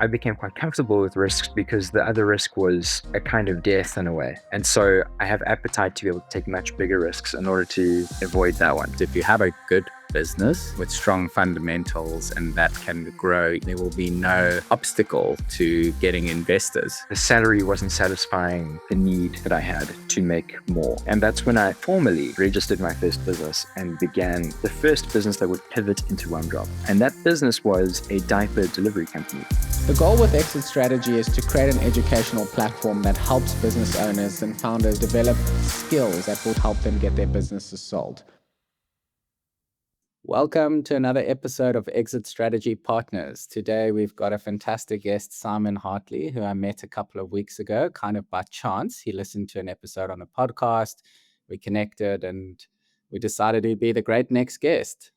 I became quite comfortable with risks because the other risk was a kind of death in a way. And so I have appetite to be able to take much bigger risks in order to avoid that one. If you have a good business with strong fundamentals and that can grow, there will be no obstacle to getting investors. The salary wasn't satisfying the need that I had to make more. And that's when I formally registered my first business and began the first business that would pivot into WumDrop. And that business was a diaper delivery company. The goal with Exit Strategy is to create an educational platform that helps business owners and founders develop skills that will help them get their businesses sold. Welcome to another episode of Exit Strategy Partners. Today we've got a fantastic guest, Simon Hartley, who I met a couple of weeks ago, kind of by chance. He listened to an episode on the podcast, we connected, and we decided he'd be the great next guest.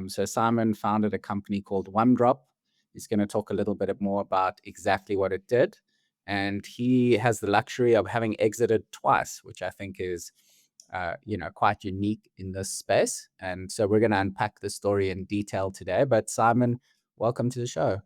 So Simon founded a company called WumDrop. He's going to talk a little bit more about exactly what it did. And he has the luxury of having exited twice, which I think is quite unique in this space. And so we're going to unpack the story in detail today. But Simon, welcome to the show.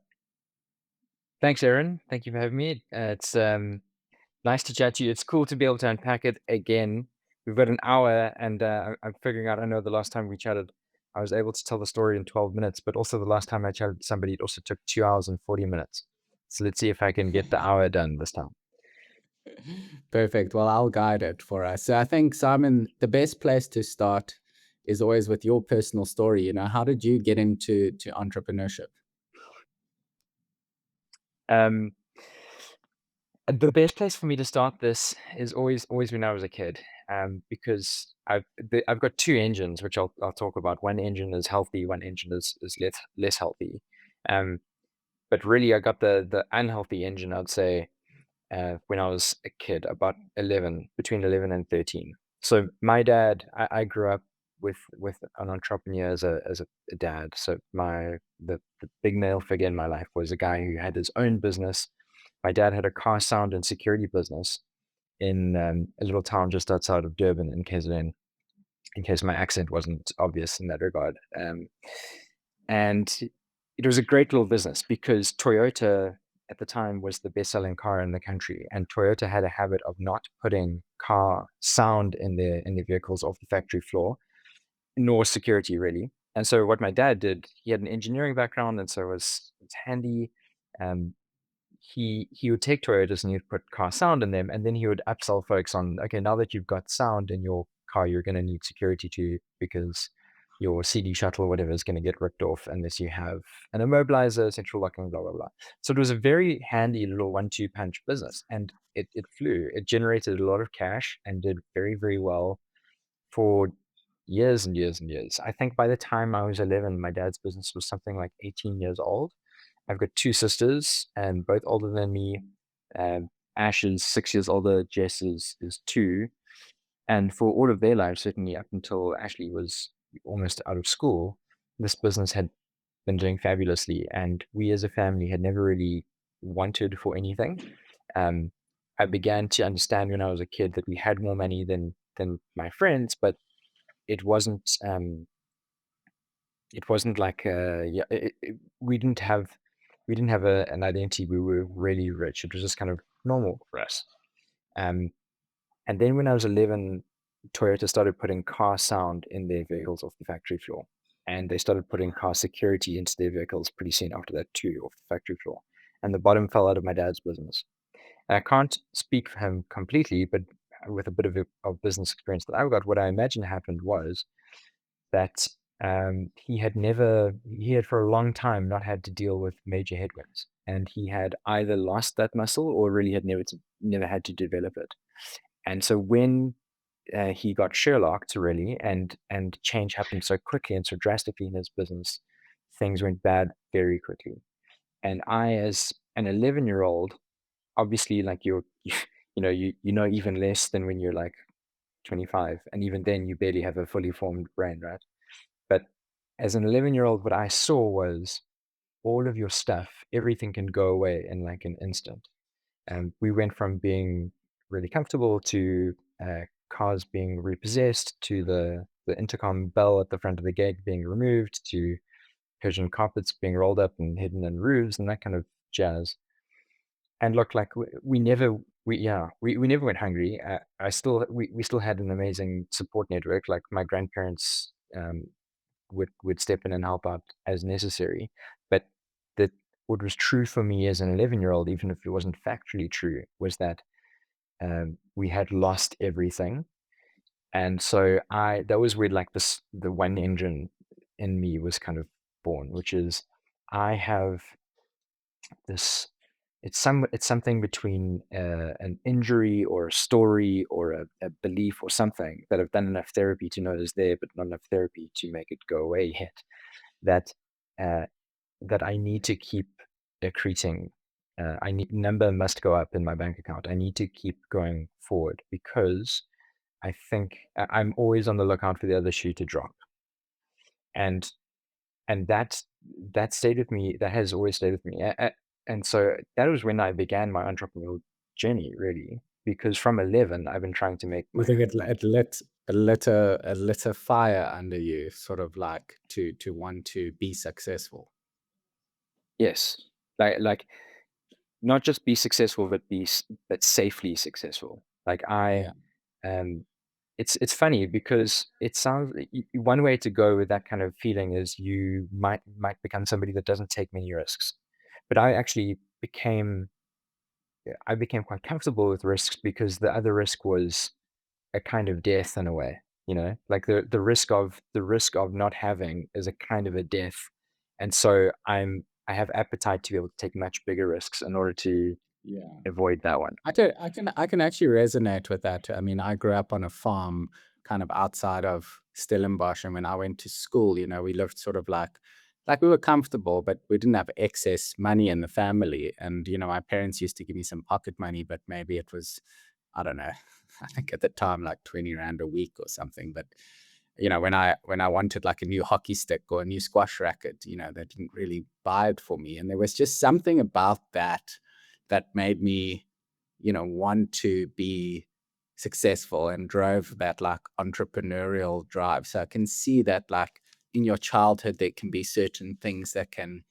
Thanks, Aaron. Thank you for having me. It's nice to chat to you. It's cool to be able to unpack it again. We've got an hour, and I'm figuring out, I know the last time we chatted, I was able to tell the story in 12 minutes, but also the last time I chatted to somebody, it also took 2 hours and 40 minutes. So let's see if I can get the hour done this time. Perfect. Well, I'll guide it for us. So I think, Simon, the best place to start is always with your personal story. How did you get into entrepreneurship? The best place for me to start this is always when I was a kid, because I've got two engines, which I'll talk about. One engine is healthy, one engine is less healthy. But really, I got the unhealthy engine, I'd say, when I was a kid, about between 11 and 13. So my dad, I grew up with an entrepreneur as a dad. So the big male figure in my life was a guy who had his own business. My dad had a car sound and security business in a little town just outside of Durban in KZN, in case my accent wasn't obvious in that regard. And it was a great little business because Toyota at the time was the best-selling car in the country, and Toyota had a habit of not putting car sound in their vehicles off the factory floor, nor security really. And so what my dad did, he had an engineering background, and so it's handy. He would take Toyotas and he'd put car sound in them, and then he would upsell folks on, okay, now that you've got sound in your car, you're going to need security too, because your CD shuttle or whatever is going to get ripped off unless you have an immobilizer, central locking, blah, blah, blah. So it was a very handy little 1-2 punch business, and it flew. It generated a lot of cash and did very, very well for years and years and years. I think by the time I was 11, my dad's business was something like 18 years old. I've got two sisters, and both older than me. Ash is 6 years older, Jess is 2. And for all of their lives, certainly up until Ashley was almost out of school, this business had been doing fabulously. And we as a family had never really wanted for anything. I began to understand when I was a kid that we had more money than my friends, but it wasn't like we didn't have an identity. We were really rich. It was just kind of normal for us. And then when I was 11, Toyota started putting car sound in their vehicles off the factory floor, and they started putting car security into their vehicles pretty soon after that too, off the factory floor. And the bottom fell out of my dad's business. And I can't speak for him completely, but with a bit of business experience that I've got, what I imagine happened was that he had for a long time not had to deal with major headwinds, and he had either lost that muscle or really had never had to develop it. And so when he got Sherlocked really, and change happened so quickly and so drastically in his business, things went bad very quickly. And I, as an 11-year-old, obviously, like you know even less than when you're like 25, and even then you barely have a fully formed brain, right? But as an 11-year-old, what I saw was all of your stuff, everything can go away in like an instant. And we went from being really comfortable to cars being repossessed, to the intercom bell at the front of the gate being removed, to Persian carpets being rolled up and hidden in roofs and that kind of jazz. And look, like we never, we never went hungry. I still, we still had an amazing support network. Like my grandparents would step in and help out as necessary. But that what was true for me as an 11-year-old, even if it wasn't factually true, was that we had lost everything. And so that was where like the one engine in me was kind of born, which is I have this, it's something between an injury or a story or a belief or something that I've done enough therapy to know is there, but not enough therapy to make it go away yet. That uh, that I need to keep accreting. I need number must go up in my bank account. I need to keep going forward because I think I'm always on the lookout for the other shoe to drop. And that stayed with me. That has always stayed with me. And so that was when I began my entrepreneurial journey, really, because from 11, I've been trying to make You my think it lit a fire under you, sort of like to want to be successful. yes, like not just be successful, but but safely successful. Like Yeah. um, it's funny because it sounds one way to go with that kind of feeling is you might become somebody that doesn't take many risks. But I actually became quite comfortable with risks because the other risk was a kind of death in a way, like the risk of not having is a kind of a death. And so I have appetite to be able to take much bigger risks in order to Yeah. avoid that one. I can actually resonate with that. I mean, I grew up on a farm kind of outside of Stellenbosch, and when I went to school, we lived sort of like we were comfortable, but we didn't have excess money in the family. And my parents used to give me some pocket money, but maybe it was, I don't know, I think at the time like 20 rand a week or something. But when I wanted like a new hockey stick or a new squash racket, they didn't really buy it for me. And there was just something about that made me want to be successful and drove that like entrepreneurial drive. So I can see that like in your childhood there can be certain things that can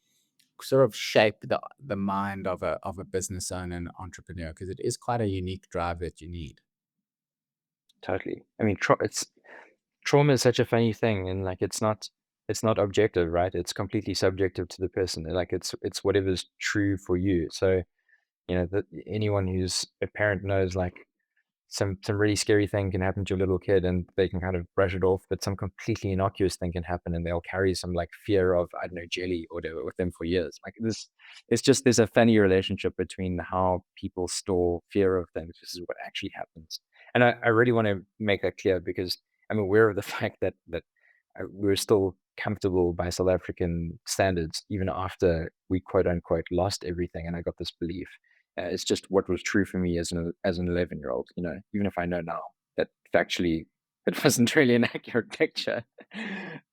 sort of shape the mind of a business owner and entrepreneur, because it is quite a unique drive that you need. Totally. I mean, trauma is such a funny thing, and like it's not objective, right? It's completely subjective to the person. Like it's whatever's true for you. So that anyone who's a parent knows, like some really scary thing can happen to a little kid and they can kind of brush it off, but some completely innocuous thing can happen and they'll carry some like fear of, I don't know, jelly or whatever with them for years. Like this, it's just there's a funny relationship between how people store fear of things versus what actually happens. And I really want to make that clear because I'm aware of the fact that we're still comfortable by South African standards, even after we quote unquote lost everything. And I got this belief. It's just what was true for me as an 11-year-old. Even if I know now that factually it wasn't really an accurate picture.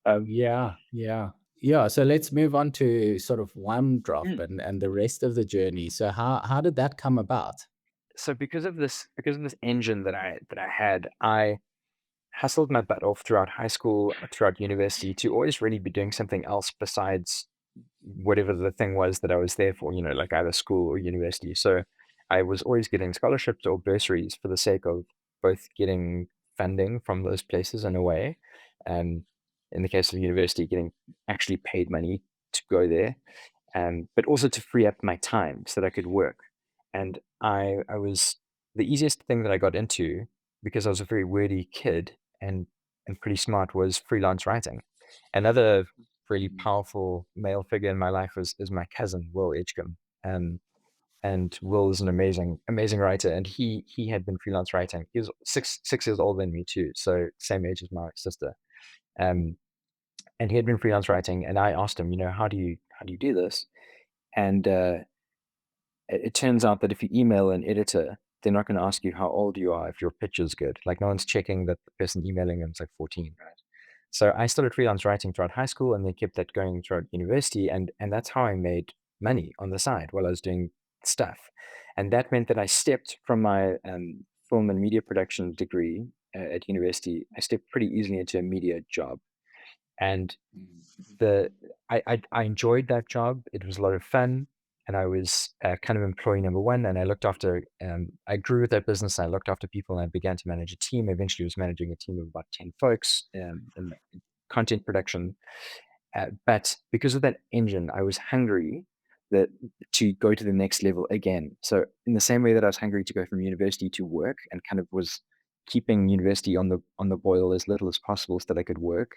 Um, Yeah, yeah. Yeah, so let's move on to sort of OneDrop mm. and the rest of the journey. So how did that come about? So because of this engine that I had, I hustled my butt off throughout high school, throughout university, to always really be doing something else besides whatever the thing was that I was there for, like either school or university. So I was always getting scholarships or bursaries for the sake of both getting funding from those places in a way, and in the case of university, getting actually paid money to go there, but also to free up my time so that I could work. And I was the easiest thing that I got into because I was a very wordy kid and pretty smart was freelance writing. Another really Mm. powerful male figure in my life is my cousin Will Edgecombe. And Will is an amazing writer, and he had been freelance writing. He was six years older than me too, so same age as my sister. Um, and he had been freelance writing, and I asked him, how do you do this? And it turns out that if you email an editor, they're not going to ask you how old you are if your pitch is good. Like no one's checking that the person emailing them is like 14, right? So I started freelance writing throughout high school and then kept that going throughout university. And that's how I made money on the side while I was doing stuff. And that meant that I stepped from my film and media production degree at university. I stepped pretty easily into a media job. And Mm. the I enjoyed that job. It was a lot of fun. and I was kind of employee number one, and I looked after, I grew with that business, and I looked after people, and I began to manage a team. Eventually was managing a team of about 10 folks in content production. But because of that engine, I was hungry that to go to the next level again. So in the same way that I was hungry to go from university to work and kind of was keeping university on the boil as little as possible so that I could work,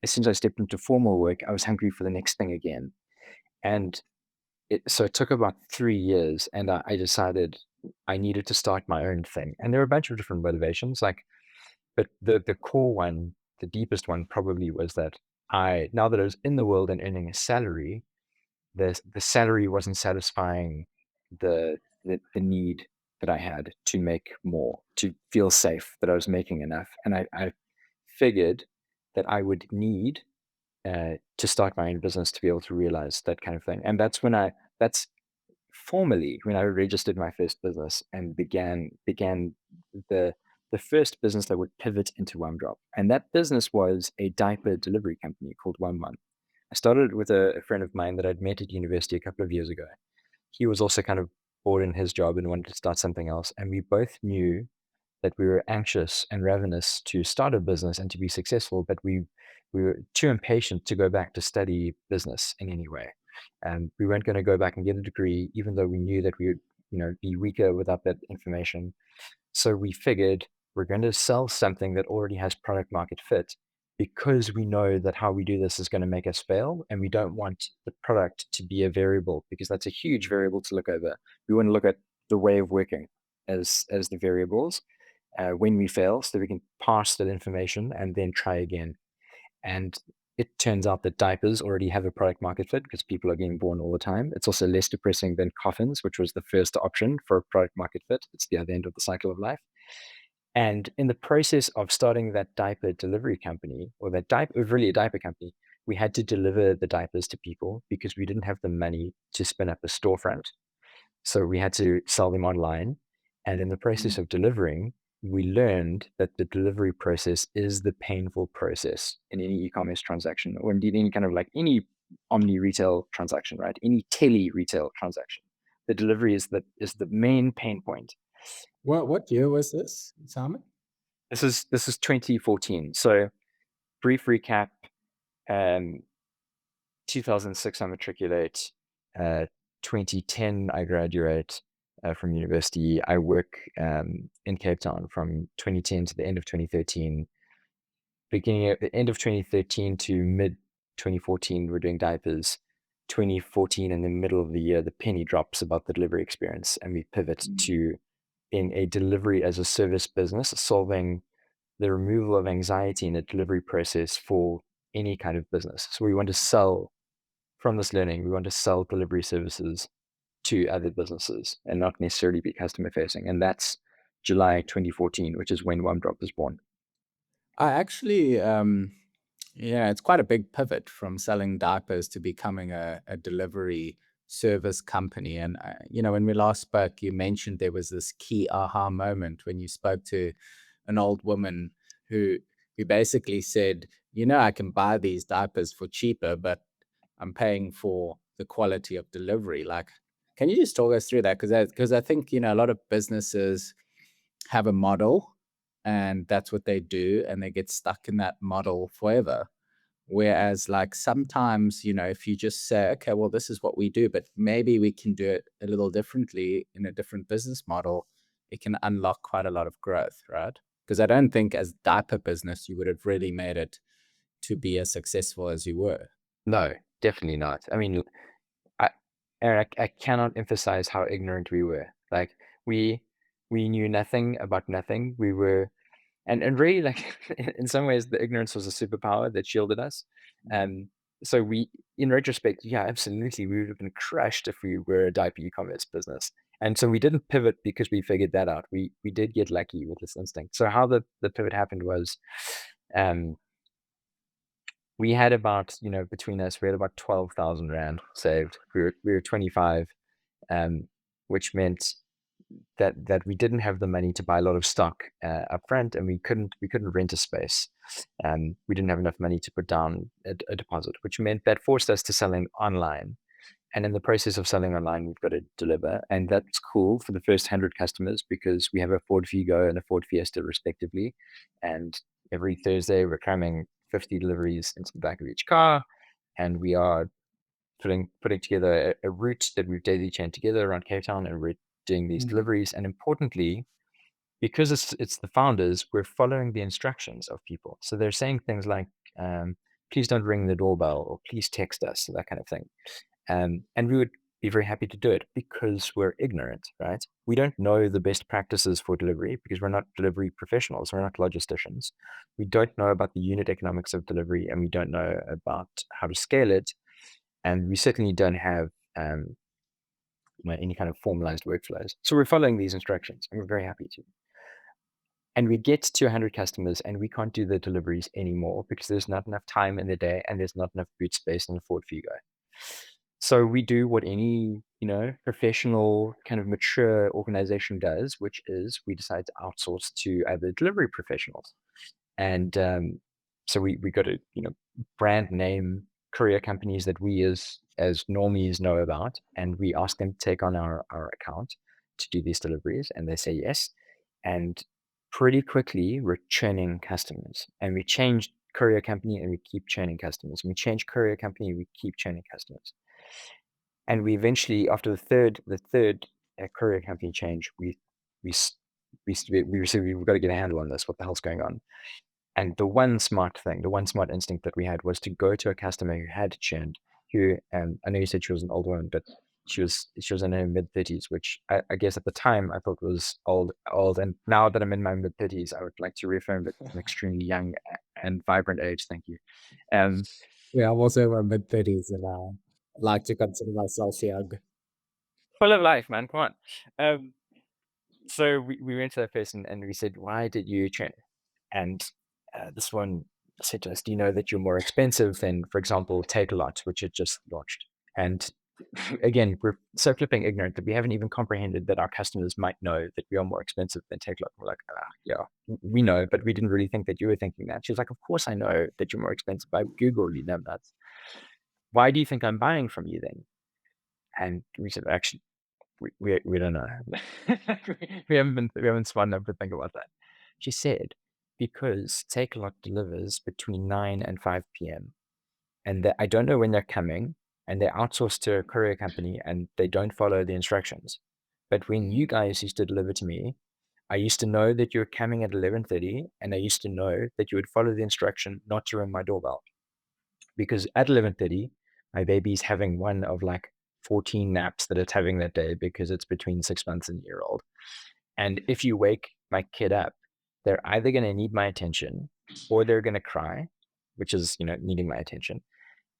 as soon as I stepped into formal work, I was hungry for the next thing again. And so it took about 3 years, and I decided I needed to start my own thing. And there were a bunch of different motivations, but the core one, the deepest one, probably was that now that I was in the world and earning a salary, the salary wasn't satisfying the need that I had to make more, to feel safe that I was making enough. And I figured that I would need to start my own business to be able to realize that kind of thing. And that's formally when I registered my first business and began the the first business that would pivot into WumDrop. And that business was a diaper delivery company called WumMum. I started with a friend of mine that I'd met at university a couple of years ago. He was also kind of bored in his job and wanted to start something else. And we both knew that we were anxious and ravenous to start a business and to be successful, but we were too impatient to go back to study business in any way. And we weren't going to go back and get a degree, even though we knew that we would, be weaker without that information. So we figured we're going to sell something that already has product market fit because we know that how we do this is going to make us fail. And we don't want the product to be a variable because that's a huge variable to look over. We want to look at the way of working as the variables when we fail so that we can pass that information and then try again. And it turns out that diapers already have a product market fit because people are getting born all the time. It's also less depressing than coffins, which was the first option for a product market fit. It's the other end of the cycle of life. And in the process of starting that diaper delivery company, or that diaper, really a diaper company, we had to deliver the diapers to people because we didn't have the money to spin up a storefront. So we had to sell them online. And in the process of delivering, we learned that the delivery process is the painful process in any e-commerce transaction, or indeed any kind of like any omni retail transaction, right? Any tele retail transaction. The delivery is the main pain point. What year was this, Simon? This is 2014. So brief recap, um, 2006 I matriculate, 2010 I graduate from university. I work in Cape Town from 2010 to the end of 2013. Beginning at the end of 2013 to mid 2014, we're doing diapers. 2014, in the middle of the year, the penny drops about the delivery experience, and we pivot to in a delivery as a service business, solving the removal of anxiety in the delivery process for any kind of business. So we want to sell from this learning, we want to sell delivery services to other businesses and not necessarily be customer facing. And that's July 2014, which is when WumDrop was born. I actually, yeah, it's quite a big pivot from selling diapers to becoming a delivery service company. And, when we last spoke, you mentioned there was this key aha moment when you spoke to an old woman who, who basically said, I can buy these diapers for cheaper, but I'm paying for the quality of delivery. Like, can you just talk us through that? Because I think, a lot of businesses have a model and that's what they do and they get stuck in that model forever. Whereas like sometimes, if you just say, okay, well, this is what we do, but maybe we can do it a little differently in a different business model, it can unlock quite a lot of growth, right? Because I don't think as diaper business, you would have really made it to be as successful as you were. No, definitely not. I mean, I, Eric, I cannot emphasize how ignorant we were. Like we we knew nothing about nothing. We were and really like in some ways the ignorance was a superpower that shielded us. Um so we in retrospect, yeah, absolutely we would have been crushed if we were a diaper e-commerce business. And so we didn't pivot because we figured that out. We did get lucky with this instinct. So how the pivot happened was um we had about, between us, we had about 12,000 Rand saved. We were 25, which meant that we didn't have the money to buy a lot of stock up front, and we couldn't rent a space. We didn't have enough money to put down a deposit, which meant that forced us to selling online. And in the process of selling online, we've got to deliver. And that's cool for the first 100 customers because we have a Ford Figo and a Ford Fiesta, respectively. And every Thursday, we're cramming 50 deliveries into the back of each car. And we are putting together a route that we've daisy chained together around Cape Town, and we're doing these deliveries. And importantly, because it's the founders, we're following the instructions of people. So they're saying things like, please don't ring the doorbell, or please text us, that kind of thing. And we would be very happy to do it because we're ignorant, right? We don't know the best practices for delivery because we're not delivery professionals. We're not logisticians. We don't know about the unit economics of delivery, and we don't know about how to scale it. And we certainly don't have any kind of formalized workflows. So we're following these instructions, and we're very happy to. And we get to 100 customers, and we can't do the deliveries anymore because there's not enough time in the day, and there's not enough boot space in the Ford Figo. So we do what any, professional kind of mature organization does, which is we decide to outsource to other delivery professionals. And so we got to, brand name courier companies that we as normies know about, and we ask them to take on our account to do these deliveries, and they say yes. And pretty quickly, we're churning customers, and we change courier company, and we keep churning customers. And we change courier company, we keep churning customers. And we eventually, after the third courier company change, we said we've got to get a handle on this. What the hell's going on? And the one smart instinct that we had was to go to a customer who had churned, who I know you said she was an old woman, but she was in her mid-30s, which I guess at the time I thought was old. And now that I'm in my mid-30s, I would like to reaffirm that it's an extremely young and vibrant age. Thank you. Yeah, I'm also in my mid-30s, and I like to consider myself young. Full of life, man. Come on. So we went to that person and we said, why did you churn? And this one said to us, do you know that you're more expensive than, for example, Takealot, which had just launched? And again, we're so flipping ignorant that we haven't even comprehended that our customers might know that we are more expensive than Takealot. We're like, yeah, we know, but we didn't really think that you were thinking that. She was like, of course I know that you're more expensive. I Googled you, them nuts. Why do you think I'm buying from you then? And we said, actually, we don't know. we haven't smart enough to think about that. She said, because Takealot delivers between 9 and 5 p.m. and I don't know when they're coming, and they're outsourced to a courier company and they don't follow the instructions. But when you guys used to deliver to me, I used to know that you were coming at 11:30, and I used to know that you would follow the instruction not to ring my doorbell. Because at 11:30, my baby's having one of like 14 naps that it's having that day because it's between 6 months and a year old. And if you wake my kid up, they're either going to need my attention or they're going to cry, which is, needing my attention.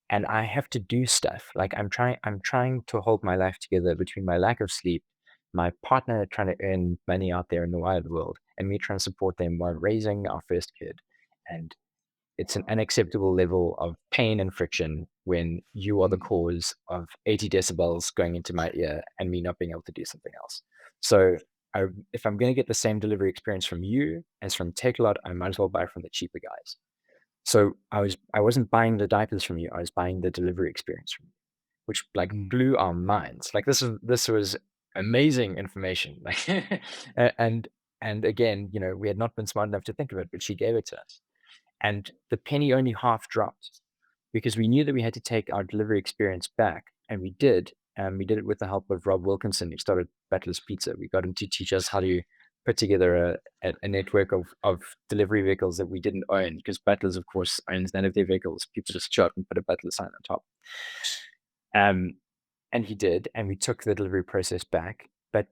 And I have to do stuff. Like I'm trying to hold my life together between my lack of sleep, my partner trying to earn money out there in the wild world, and me trying to support them while raising our first kid. And it's an unacceptable level of pain and friction when you are the cause of 80 decibels going into my ear and me not being able to do something else. So if I'm going to get the same delivery experience from you as from Takealot, I might as well buy from the cheaper guys. So I wasn't buying the diapers from you. I was buying the delivery experience from you, which like blew our minds. Like this was amazing information. Like and again, we had not been smart enough to think of it, but she gave it to us. And the penny only half dropped because we knew that we had to take our delivery experience back, and we did. And we did it with the help of Rob Wilkinson, who started Butler's Pizza. We got him to teach us how to put together a network of delivery vehicles that we didn't own, because Butler's, of course, owns none of their vehicles. People just show up and put a Butler sign on top. And he did, and we took the delivery process back. But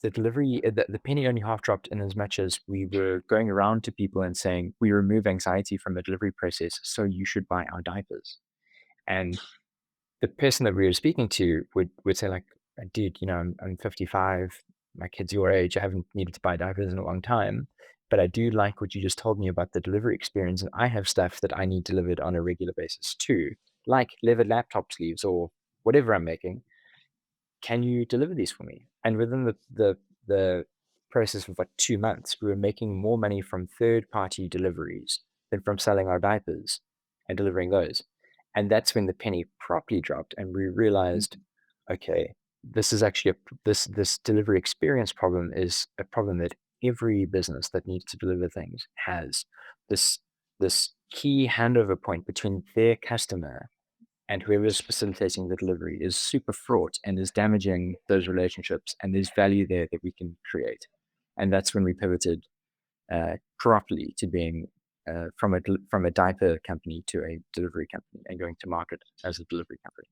the penny only half dropped in as much as we were going around to people and saying, we remove anxiety from the delivery process, so you should buy our diapers. And the person that we were speaking to would say like, dude, I'm 55, my kid's your age, I haven't needed to buy diapers in a long time, but I do like what you just told me about the delivery experience, and I have stuff that I need delivered on a regular basis too, like leather laptop sleeves or whatever I'm making. Can you deliver these for me? And within the process of like 2 months, we were making more money from third-party deliveries than from selling our diapers and delivering those. And that's when the penny properly dropped, and we realized okay, this is actually this delivery experience problem is a problem that every business that needs to deliver things has. This this key handover point between their customer and whoever's facilitating the delivery is super fraught and is damaging those relationships. And there's value there that we can create. And that's when we pivoted properly to being from a diaper company to a delivery company and going to market as a delivery company.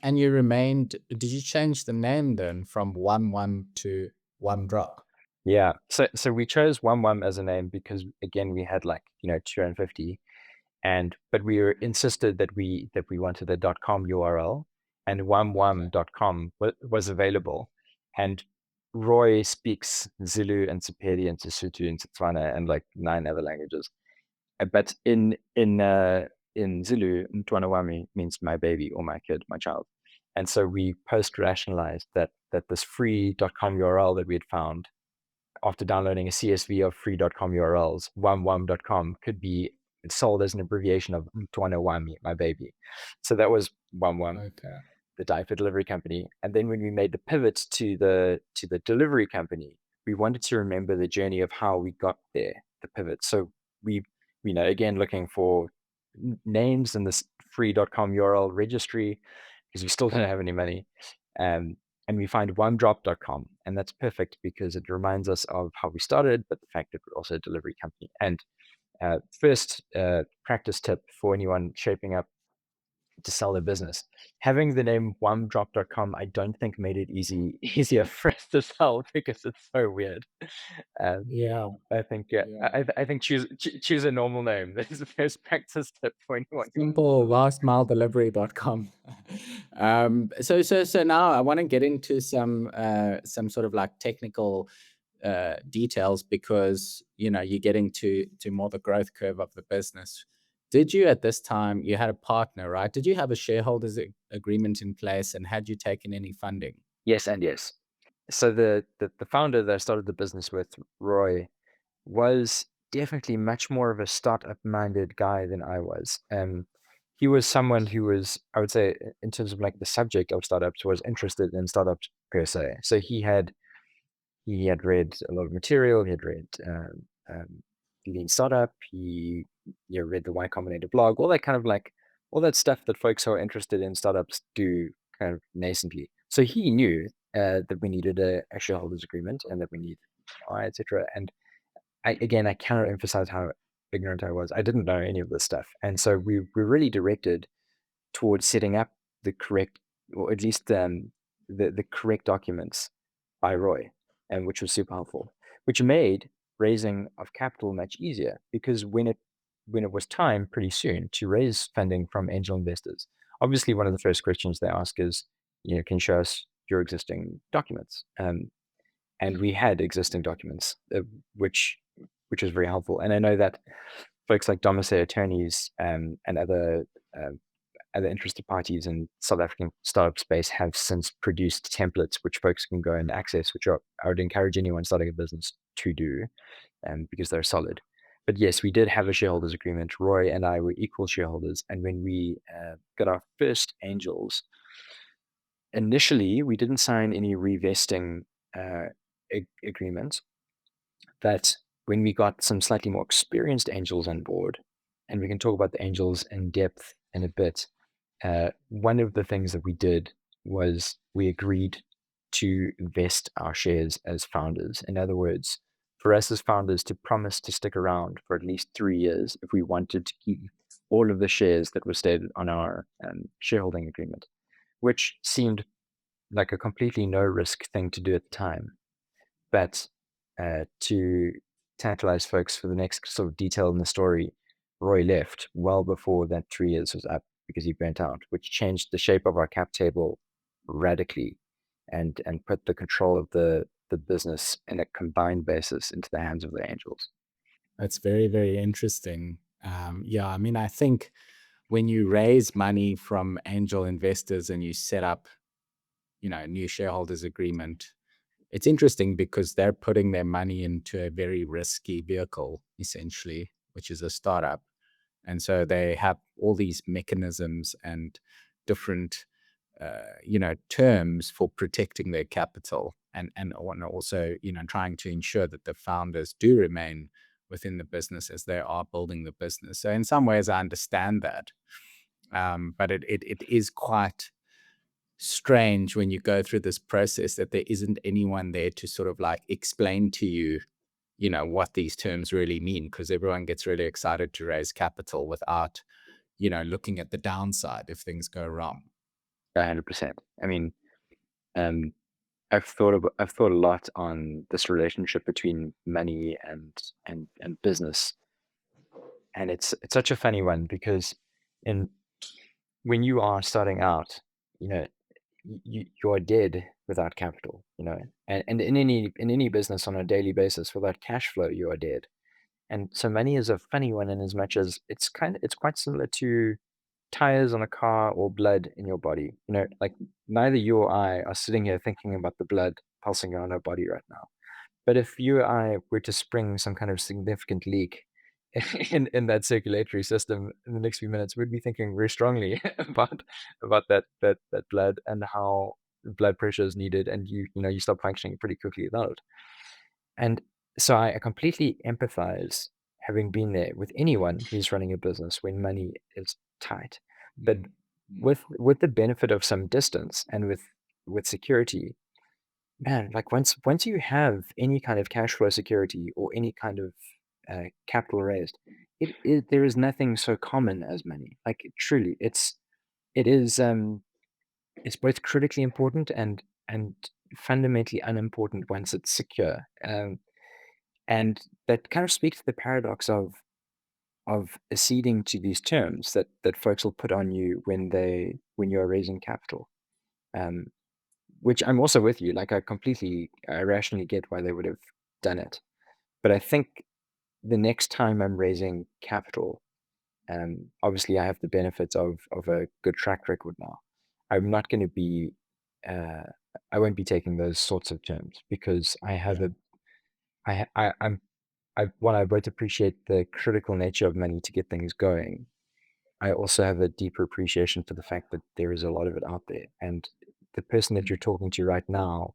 And you remained, did you change the name then from One to WumDrop? Yeah. So we chose WumWum as a name because again we had like 250, but we were insisted that we wanted a .com URL, and Okay. wumwum.com was available. And Roy speaks Zulu and Sepedi and Sesotho and Setswana and like 9 other languages. But in Zulu, Mtwana wami means my baby or my kid, my child. And so we post rationalized that this free .com URL that we had found after downloading a CSV of free.com URLs, wumwum.com could be sold as an abbreviation of Mtwana wami, my baby. So that was wumwum, Okay. the diaper delivery company. And then when we made the pivot to the delivery company, we wanted to remember the journey of how we got there, the pivot. So we, again, looking for names in this free.com URL registry because we still don't have any money. Um, and we find WumDrop.com, and that's perfect because it reminds us of how we started, but the fact that we're also a delivery company. And first practice tip for anyone shaping up to sell their business. Having the name WumDrop.com, I don't think made it easier for us to sell because it's so weird. Um, Yeah. I think yeah, Yeah. I think choose a normal name. This is the first practice tip for anyone. Simple lastmiledelivery.com. So now I want to get into some sort of like technical details because you're getting to more the growth curve of the business. Did you at this time, you had a partner, right? Did you have a shareholders agreement in place, and had you taken any funding? Yes and yes. So the founder that I started the business with, Roy, was definitely much more of a startup minded guy than I was. He was someone who was, I would say, in terms of like the subject of startups, was interested in startups per se. So he had read a lot of material. He had read Lean Startup. He read the Y Combinator blog, all that kind of like all that stuff that folks who are interested in startups do kind of nascently. So he knew that we needed a shareholders agreement and that we need etc. And I cannot emphasize how ignorant I was. I didn't know any of this stuff, and so we really directed towards setting up the correct, or at least the correct documents by Roy, and which was super helpful, which made raising of capital much easier because when it was time pretty soon to raise funding from angel investors, obviously one of the first questions they ask is, can you show us your existing documents? And we had existing documents, which was very helpful. And I know that folks like domicile attorneys and um, other interested parties in South African startup space have since produced templates which folks can go and access, which I would encourage anyone starting a business to do, because they're solid. But yes, we did have a shareholders agreement. Roy and I were equal shareholders, and when we got our first angels, initially we didn't sign any revesting uh, agreement. But when we got some slightly more experienced angels on board, and we can talk about the angels in depth in a bit, one of the things that we did was we agreed to vest our shares as founders. In other words, for us as founders to promise to stick around for at least 3 years if we wanted to keep all of the shares that were stated on our shareholding agreement, which seemed like a completely no risk thing to do at the time. But to tantalize folks for the next sort of detail in the story, Roy left well before that 3 years was up because he burnt out, which changed the shape of our cap table radically and put the control of the business in a combined basis into the hands of the angels. That's very, very interesting. Yeah, I mean, I think when you raise money from angel investors and you set up, a new shareholders agreement, it's interesting because they're putting their money into a very risky vehicle, essentially, which is a startup. And so they have all these mechanisms and different terms for protecting their capital, and also trying to ensure that the founders do remain within the business as they are building the business. So in some ways, I understand that, but it is quite strange when you go through this process that there isn't anyone there to sort of like explain to you, what these terms really mean, because everyone gets really excited to raise capital without, looking at the downside if things go wrong. 100%. I mean, um, I've thought a lot on this relationship between money and business, and it's such a funny one because in when you are starting out, you know, you're dead without capital, and in any business on a daily basis without cash flow, you are dead. And so money is a funny one in as much as it's quite similar to tires on a car or blood in your body. Like neither you or I are sitting here thinking about the blood pulsing around our body right now. But if you or I were to spring some kind of significant leak in that circulatory system in the next few minutes, we'd be thinking very strongly about that blood and how blood pressure is needed, and you stop functioning pretty quickly without it. And so I completely empathize, having been there with anyone who's running a business when money is tight. But with the benefit of some distance and with security, man, like once you have any kind of cash flow security or any kind of capital raised, there is nothing so common as money. Like truly, it is it's both critically important and fundamentally unimportant once it's secure. And that kind of speaks to the paradox of acceding to these terms that folks will put on you when you're raising capital. Um, which I'm also with you. Like I rationally get why they would have done it. But I think the next time I'm raising capital, obviously I have the benefits of a good track record now. I'm not going to be, uh, I won't be taking those sorts of terms because I have a, I'm, while I both appreciate the critical nature of money to get things going, I also have a deeper appreciation for the fact that there is a lot of it out there. And the person that you're talking to right now,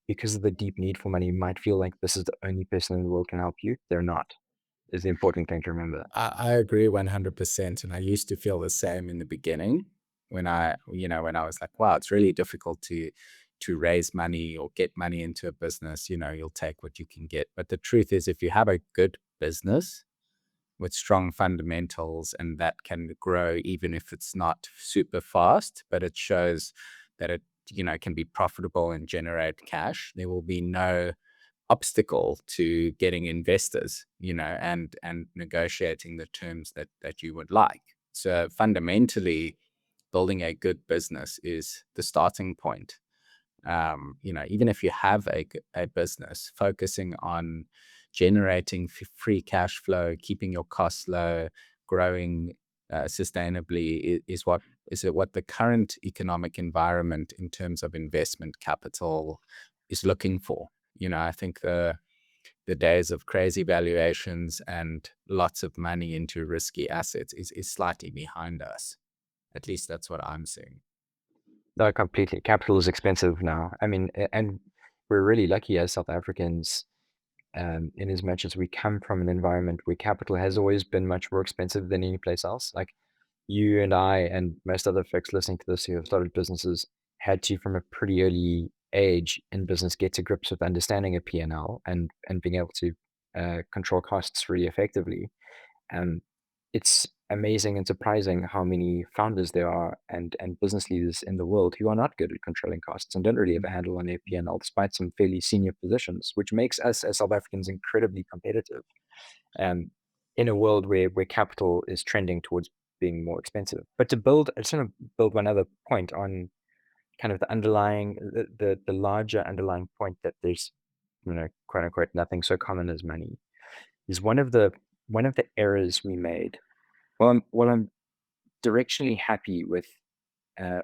because of the deep need for money, might feel like this is the only person in the world can help you. They're not, is the important thing to remember. I agree 100%. And I used to feel the same in the beginning when I was like, wow, it's really difficult to raise money or get money into a business. You'll take what you can get. But the truth is, if you have a good business with strong fundamentals and that can grow, even if it's not super fast, but it shows that it, can be profitable and generate cash, there will be no obstacle to getting investors, and negotiating the terms that you would like. So fundamentally, building a good business is the starting point. Even if you have a business, focusing on generating free cash flow, keeping your costs low, growing sustainably is what the current economic environment in terms of investment capital is looking for. I think the days of crazy valuations and lots of money into risky assets is slightly behind us. At least that's what I'm seeing. No, completely. Capital is expensive now. I mean, and we're really lucky as South Africans, in as much as we come from an environment where capital has always been much more expensive than any place else. Like you and I and most other folks listening to this who have started businesses had to, from a pretty early age in business, get to grips with understanding a P&L and being able to control costs really effectively. Um, it's amazing and surprising how many founders there are and business leaders in the world who are not good at controlling costs and don't really have a handle on their P&L despite some fairly senior positions, which makes us as South Africans incredibly competitive. Um, in a world where capital is trending towards being more expensive. But I just want to build one other point on kind of the larger underlying point that there's, quote unquote, nothing so common as money is one of the errors we made. Well, I'm directionally happy with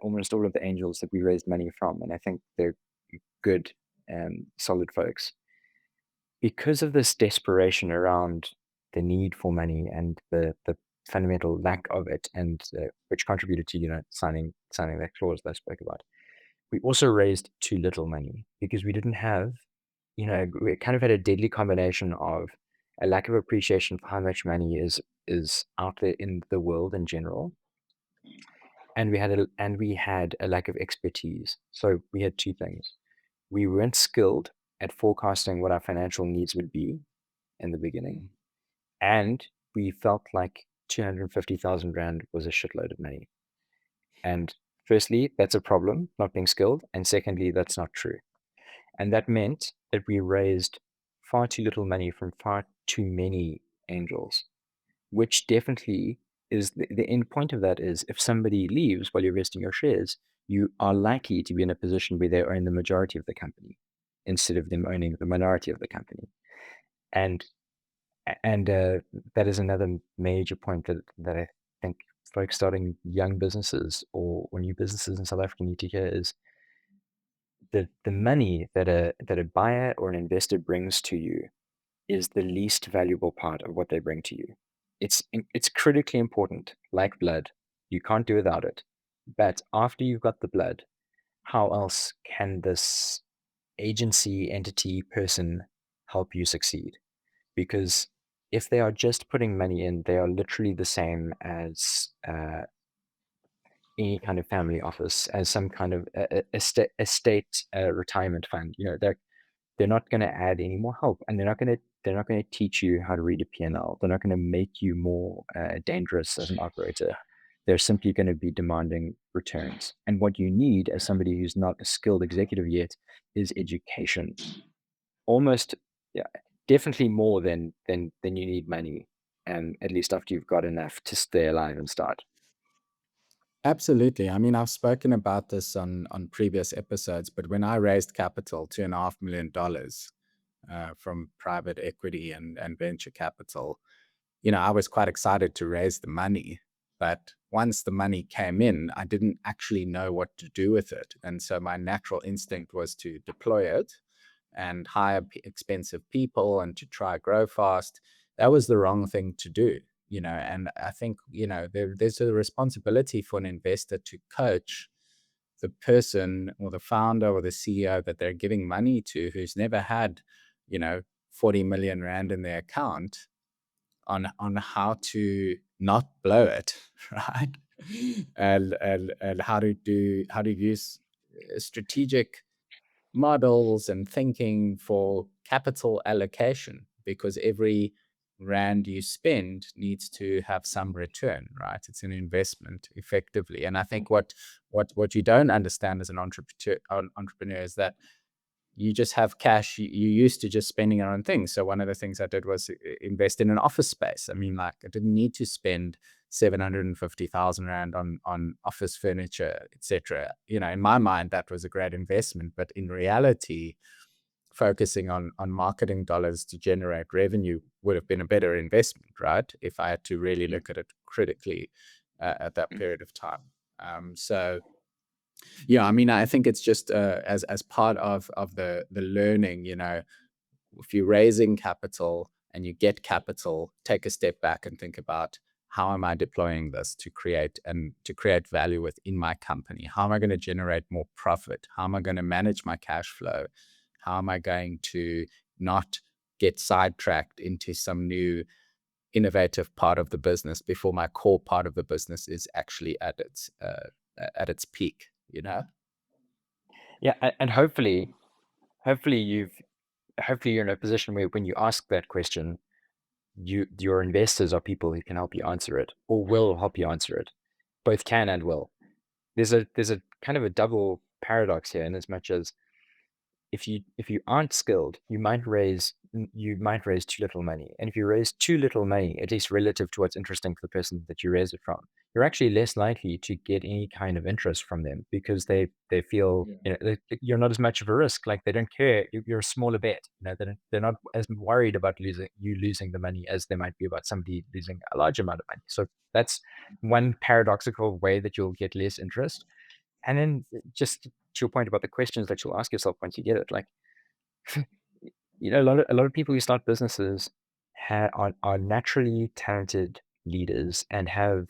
almost all of the angels that we raised money from, and I think they're good, solid folks. Because of this desperation around the need for money and the fundamental lack of it, and which contributed to signing that clause that I spoke about. We also raised too little money because we didn't have, we kind of had a deadly combination of a lack of appreciation for how much money is out there in the world in general, and we had a lack of expertise. So we had two things. We weren't skilled at forecasting what our financial needs would be in the beginning, and we felt like 250,000 Rand was a shitload of money. And firstly, that's a problem, not being skilled. And secondly, that's not true. And that meant that we raised far too little money from far too many angels, which definitely is the end point of that is if somebody leaves while you're vesting your shares, you are likely to be in a position where they own the majority of the company instead of them owning the minority of the company. And and that is another major point that I think folks starting young businesses or new businesses in South Africa need to hear is the money that a buyer or an investor brings to you is the least valuable part of what they bring to you. It's critically important, like blood. You can't do without it. But after you've got the blood, how else can this agency, entity, person help you succeed? Because if they are just putting money in, they are literally the same as any kind of family office, as some kind of estate retirement fund. They're not going to add any more help, and they're not going to teach you how to read a P&L. They're not going to make you more dangerous as an operator. They're simply going to be demanding returns. And what you need as somebody who's not a skilled executive yet is education. Almost, yeah, definitely more than you need money, and at least after you've got enough to stay alive and start. Absolutely. I mean, I've spoken about this on previous episodes, but when I raised capital, $2.5 million from private equity and venture capital, I was quite excited to raise the money. But once the money came in, I didn't actually know what to do with it. And so my natural instinct was to deploy it and hire expensive people and to try grow fast. That was the wrong thing to do. And I think, there's a responsibility for an investor to coach the person or the founder or the CEO that they're giving money to who's never had, 40 million Rand in their account on how to not blow it, right? And how to use strategic models and thinking for capital allocation, because every Rand you spend needs to have some return, right? It's an investment effectively. And I think what you don't understand as an entrepreneur is that you just have cash. You used to just spending it on things. So one of the things I did was invest in an office space. I mean, like I didn't need to spend 750,000 Rand on office furniture, etc. In my mind, that was a great investment. But in reality, focusing on marketing dollars to generate revenue would have been a better investment, right? If I had to really look at it critically at that period of time. So yeah, I mean, I think it's just as part of the learning, if you're raising capital and you get capital, take a step back and think about how am I deploying this to create value within my company? How am I going to generate more profit? How am I going to manage my cash flow? How am I going to not get sidetracked into some new innovative part of the business before my core part of the business is actually at its peak, Yeah, and hopefully you're in a position where when you ask that question, your investors are people who can help you answer it or will help you answer it. Both can and will. There's a kind of a double paradox here, in as much as if you aren't skilled, you might raise too little money. And if you raise too little money, at least relative to what's interesting for the person that you raise it from, you're actually less likely to get any kind of interest from them, because they feel, you're not as much of a risk. Like, they don't care. You're a smaller bet. They're not as worried about losing the money as they might be about somebody losing a large amount of money. So that's one paradoxical way that you'll get less interest. And then, just to your point about the questions that you'll ask yourself once you get it, like, a lot of people who start businesses are naturally talented leaders and have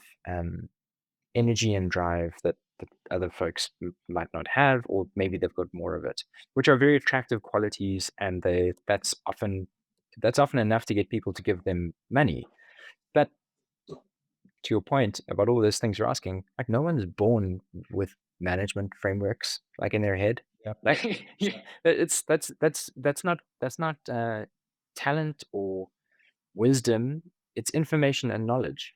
energy and drive that other folks might not have, or maybe they've got more of it, which are very attractive qualities, and that's often enough to get people to give them money. But to your point about all those things you're asking, like no one's born with management frameworks like in their head. Yep. Like that's not talent or wisdom. It's information and knowledge,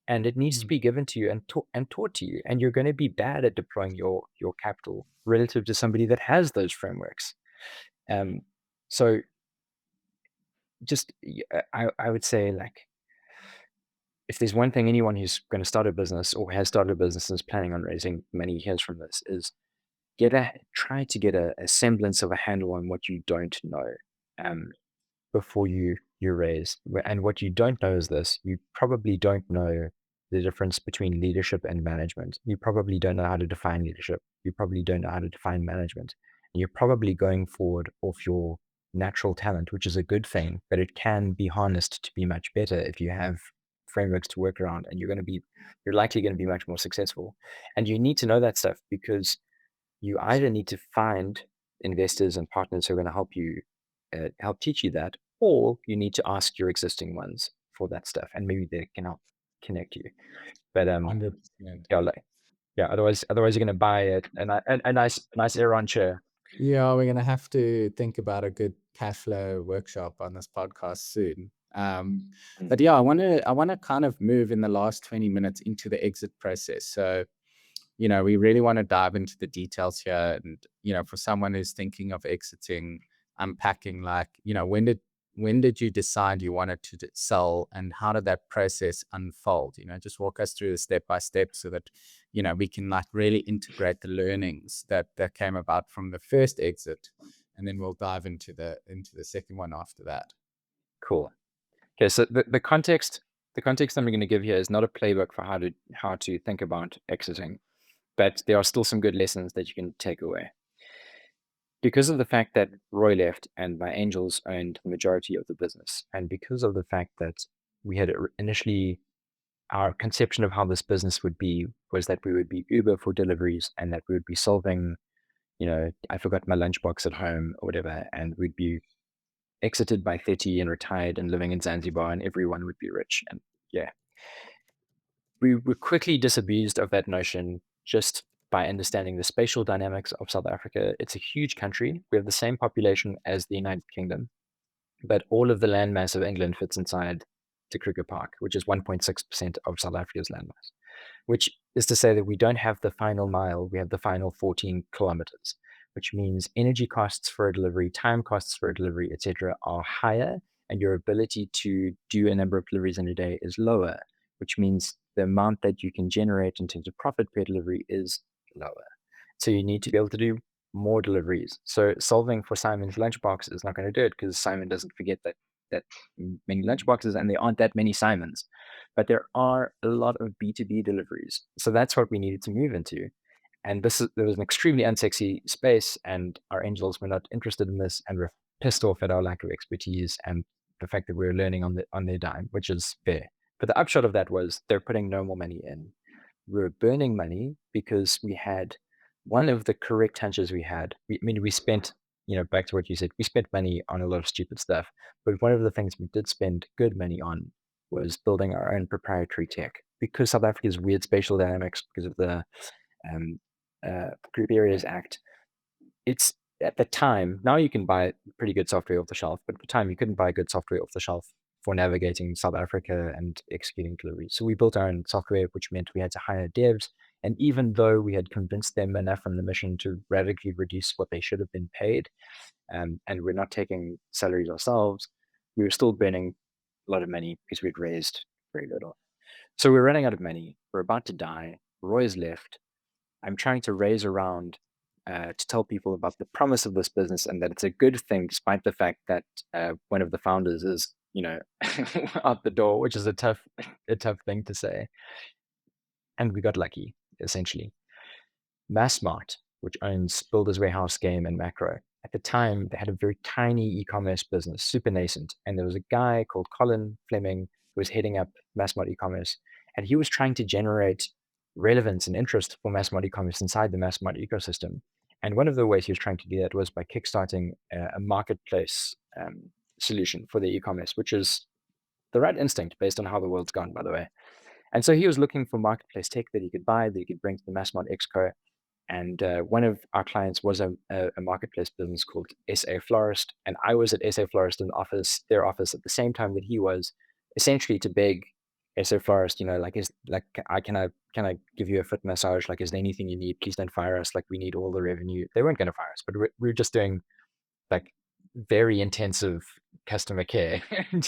and it needs to Mm. be given to you and taught to you. And you're going to be bad at deploying your capital relative to somebody that has those frameworks. So just I would say, like, if there's one thing anyone who's going to start a business or has started a business and is planning on raising money hears from this is try to get a semblance of a handle on what you don't know. Um, before you raise. And what you don't know is this: you probably don't know the difference between leadership and management. You probably don't know how to define leadership. You probably don't know how to define management. And you're probably going forward off your natural talent, which is a good thing, but it can be harnessed to be much better if you have frameworks to work around, and you're likely going to be much more successful. And you need to know that stuff, because you either need to find investors and partners who are going to help teach you that, or you need to ask your existing ones for that stuff, and maybe they can help connect you. But 100%. yeah, like, yeah. Otherwise you're going to buy a nice Aeron chair. Yeah, we're gonna have to think about a good cash flow workshop on this podcast soon. But yeah, I wanna kind of move in the last 20 minutes into the exit process. So, we really want to dive into the details here. And, for someone who's thinking of exiting, unpacking, like, when did you decide you wanted to sell, and how did that process unfold? Just walk us through the step by step so that, we can like really integrate the learnings that came about from the first exit. And then we'll dive into the second one after that. Cool. Okay, so the context I'm going to give here is not a playbook for how to think about exiting, but there are still some good lessons that you can take away. Because of the fact that Roy left and my angels owned the majority of the business, and because of the fact that we had initially, our conception of how this business would be was that we would be Uber for deliveries, and that we would be solving, I forgot my lunchbox at home or whatever, and we'd be exited by 30 and retired and living in Zanzibar, and everyone would be rich. And yeah, we were quickly disabused of that notion just by understanding the spatial dynamics of South Africa. It's a huge country. We have the same population as the United Kingdom, but all of the landmass of England fits inside the Kruger Park, which is 1.6% of South Africa's landmass, which is to say that we don't have the final mile, we have the final 14 kilometers, which means energy costs for a delivery, time costs for a delivery, etc., are higher, and your ability to do a number of deliveries in a day is lower, which means the amount that you can generate in terms of profit per delivery is lower. So you need to be able to do more deliveries. So solving for Simon's lunchbox is not going to do it, because Simon doesn't forget that many lunchboxes, and there aren't that many Simons, but there are a lot of B2B deliveries. So that's what we needed to move into. And there was an extremely unsexy space, and our angels were not interested in this, and were pissed off at our lack of expertise and the fact that we were learning on their dime, which is fair. But the upshot of that was they're putting no more money in. We were burning money because we had one of the correct hunches we had. We spent, back to what you said, we spent money on a lot of stupid stuff. But one of the things we did spend good money on was building our own proprietary tech. Because South Africa's weird spatial dynamics, because of the um, Group Areas Act, it's at the time, now you can buy pretty good software off the shelf, but at the time you couldn't buy good software off the shelf for navigating South Africa and executing deliveries. So we built our own software, which meant we had to hire devs. And even though we had convinced them enough from the mission to radically reduce what they should have been paid, and we're not taking salaries ourselves, we were still burning a lot of money because we'd raised very little. So we're running out of money. We're about to die. Roy's left. I'm trying to raise around to tell people about the promise of this business, and that it's a good thing, despite the fact that one of the founders is, out the door, which is a tough thing to say. And we got lucky, essentially. Massmart, which owns Builders Warehouse, Game, and Macro, at the time they had a very tiny e-commerce business, super nascent, and there was a guy called Colin Fleming was heading up Massmart e-commerce, and he was trying to generate relevance and interest for Massmart e-commerce inside the Massmart ecosystem. And one of the ways he was trying to do that was by kickstarting a marketplace solution for the e-commerce, which is the right instinct based on how the world's gone, by the way. And so he was looking for marketplace tech that he could buy, that he could bring to the Massmart Exco. And one of our clients was a marketplace business called SA Florist. And I was at SA Florist in their office at the same time that he was, essentially to beg SA Florist, can I give you a foot massage? Like, is there anything you need? Please don't fire us. Like, we need all the revenue. They weren't going to fire us, but we were just doing like very intensive customer care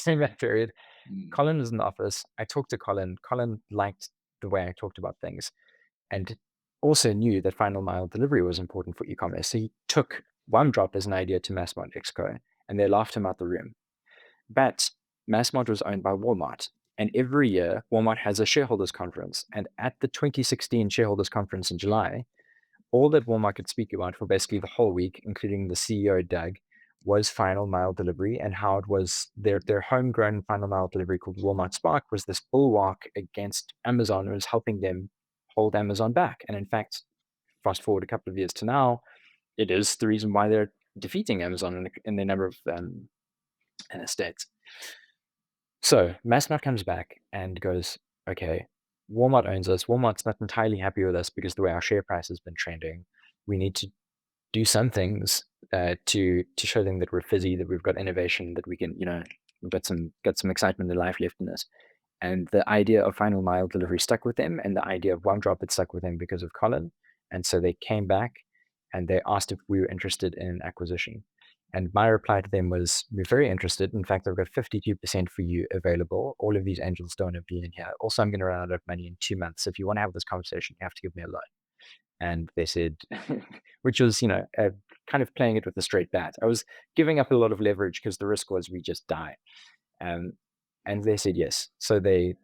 during that period. Colin was in the office. I talked to Colin. Colin liked the way I talked about things and also knew that final mile delivery was important for e-commerce. So he took WumDrop as an idea to Massmart Exco, and they laughed him out the room. But Massmart was owned by Walmart. And every year, Walmart has a shareholders conference. And at the 2016 shareholders conference in July, all that Walmart could speak about for basically the whole week, including the CEO, Doug, was final mile delivery and how it was their homegrown final mile delivery called Walmart Spark was this bulwark against Amazon. It was helping them hold Amazon back. And in fact, fast forward a couple of years to now, it is the reason why they're defeating Amazon in the number of states. So Massmart comes back and goes, okay, Walmart owns us. Walmart's not entirely happy with us because the way our share price has been trending. We need to do some things to show them that we're fizzy, that we've got innovation, that we can, we've got some excitement and life left in us. And the idea of final mile delivery stuck with them, and the idea of WumDrop had stuck with them because of Colin. And so they came back and they asked if we were interested in acquisition. And my reply to them was, we're very interested. In fact, I've got 52% for you available. All of these angels don't have been in here. Also, I'm going to run out of money in 2 months. If you want to have this conversation, you have to give me a loan. And they said, which was, kind of playing it with a straight bat. I was giving up a lot of leverage because the risk was we just die. And they said yes. So they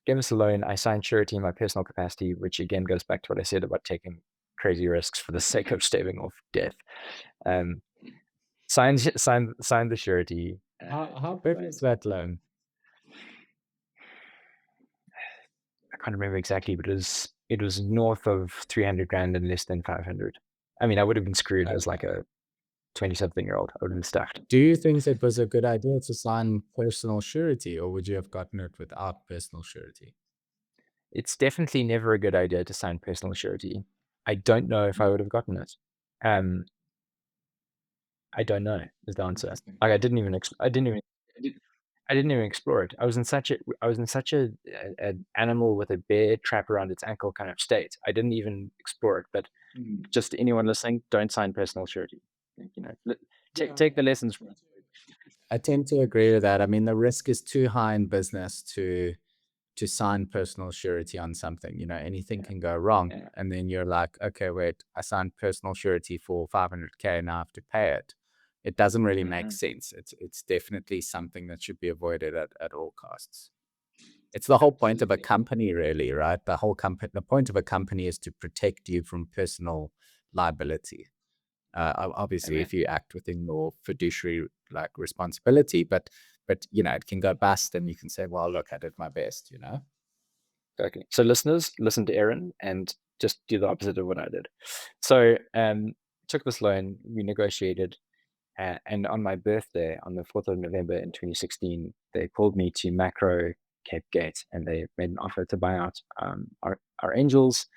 gave us a loan. I signed surety in my personal capacity, which again goes back to what I said about taking crazy risks for the sake of staving off death. Signed the surety. How big is that loan? I can't remember exactly, but it was north of 300 grand and less than 500. I mean, I would have been screwed as like a 20-something-year-old. I would have been stuffed. Do you think it was a good idea to sign personal surety, or would you have gotten it without personal surety? It's definitely never a good idea to sign personal surety. I don't know if I would have gotten it. I don't know is the answer. Like I didn't even explore it. I was in such a animal with a bear trap around its ankle kind of state. I didn't even explore it. But just anyone listening, don't sign personal surety. Take the lessons from it. I tend to agree with that. I mean, the risk is too high in business to sign personal surety on something. Anything can go wrong. Yeah. And then you're like, okay, wait, I signed personal surety for 500K, now I have to pay it. It doesn't really make sense. It's definitely something that should be avoided at all costs. It's the whole point of a company, really, right? The point of a company is to protect you from personal liability. Obviously, if you act within your fiduciary responsibility, but it can go bust, and you can say, well, look, I did my best. Exactly. So listeners, listen to Aaron and just do the opposite of what I did. So took this loan, we negotiated, and on my birthday, on the 4th of November in 2016, they pulled me to Macro Cape Gate, and they made an offer to buy out our angels.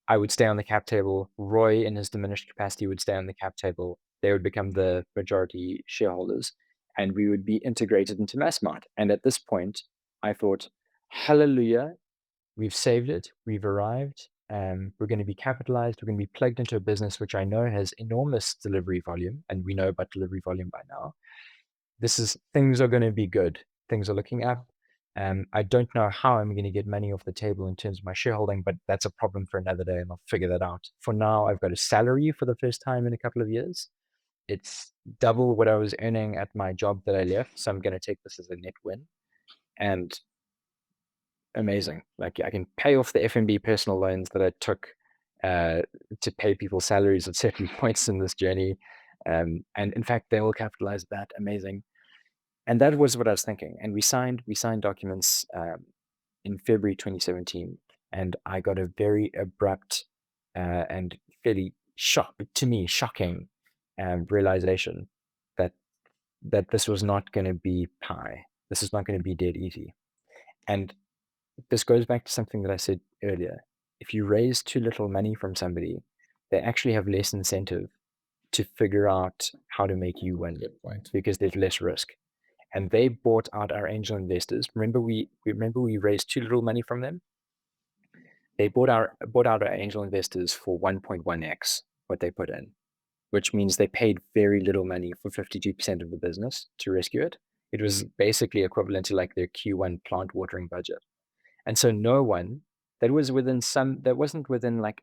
I would stay on the cap table. Roy, in his diminished capacity, would stay on the cap table. They would become the majority shareholders, and we would be integrated into Massmart. And at this point, I thought, hallelujah, we've saved it. We've arrived. We're going to be capitalized. We're going to be plugged into a business which I know has enormous delivery volume, and we know about delivery volume by now. Things are going to be good. Things are looking up. I don't know how I'm going to get money off the table in terms of my shareholding, but that's a problem for another day, and I'll figure that out. For now, I've got a salary for the first time in a couple of years. It's double what I was earning at my job that I left, so I'm going to take this as a net win. And amazing. Like I can pay off the FNB personal loans that I took to pay people's salaries at certain points in this journey. And in fact, they will capitalize that. Amazing. And that was what I was thinking. And we signed documents in February 2017, and I got a very abrupt and fairly shocking realization that this was not going to be pie. This is not going to be dead easy. And this goes back to something that I said earlier. If you raise too little money from somebody, they actually have less incentive to figure out how to make you win because there's less risk. And they bought out our angel investors. Remember we raised too little money from them. They bought out our angel investors for 1.1x what they put in, which means they paid very little money for 52% of the business to rescue it. It was basically equivalent to like their Q1 plant watering budget. And so no one that wasn't within like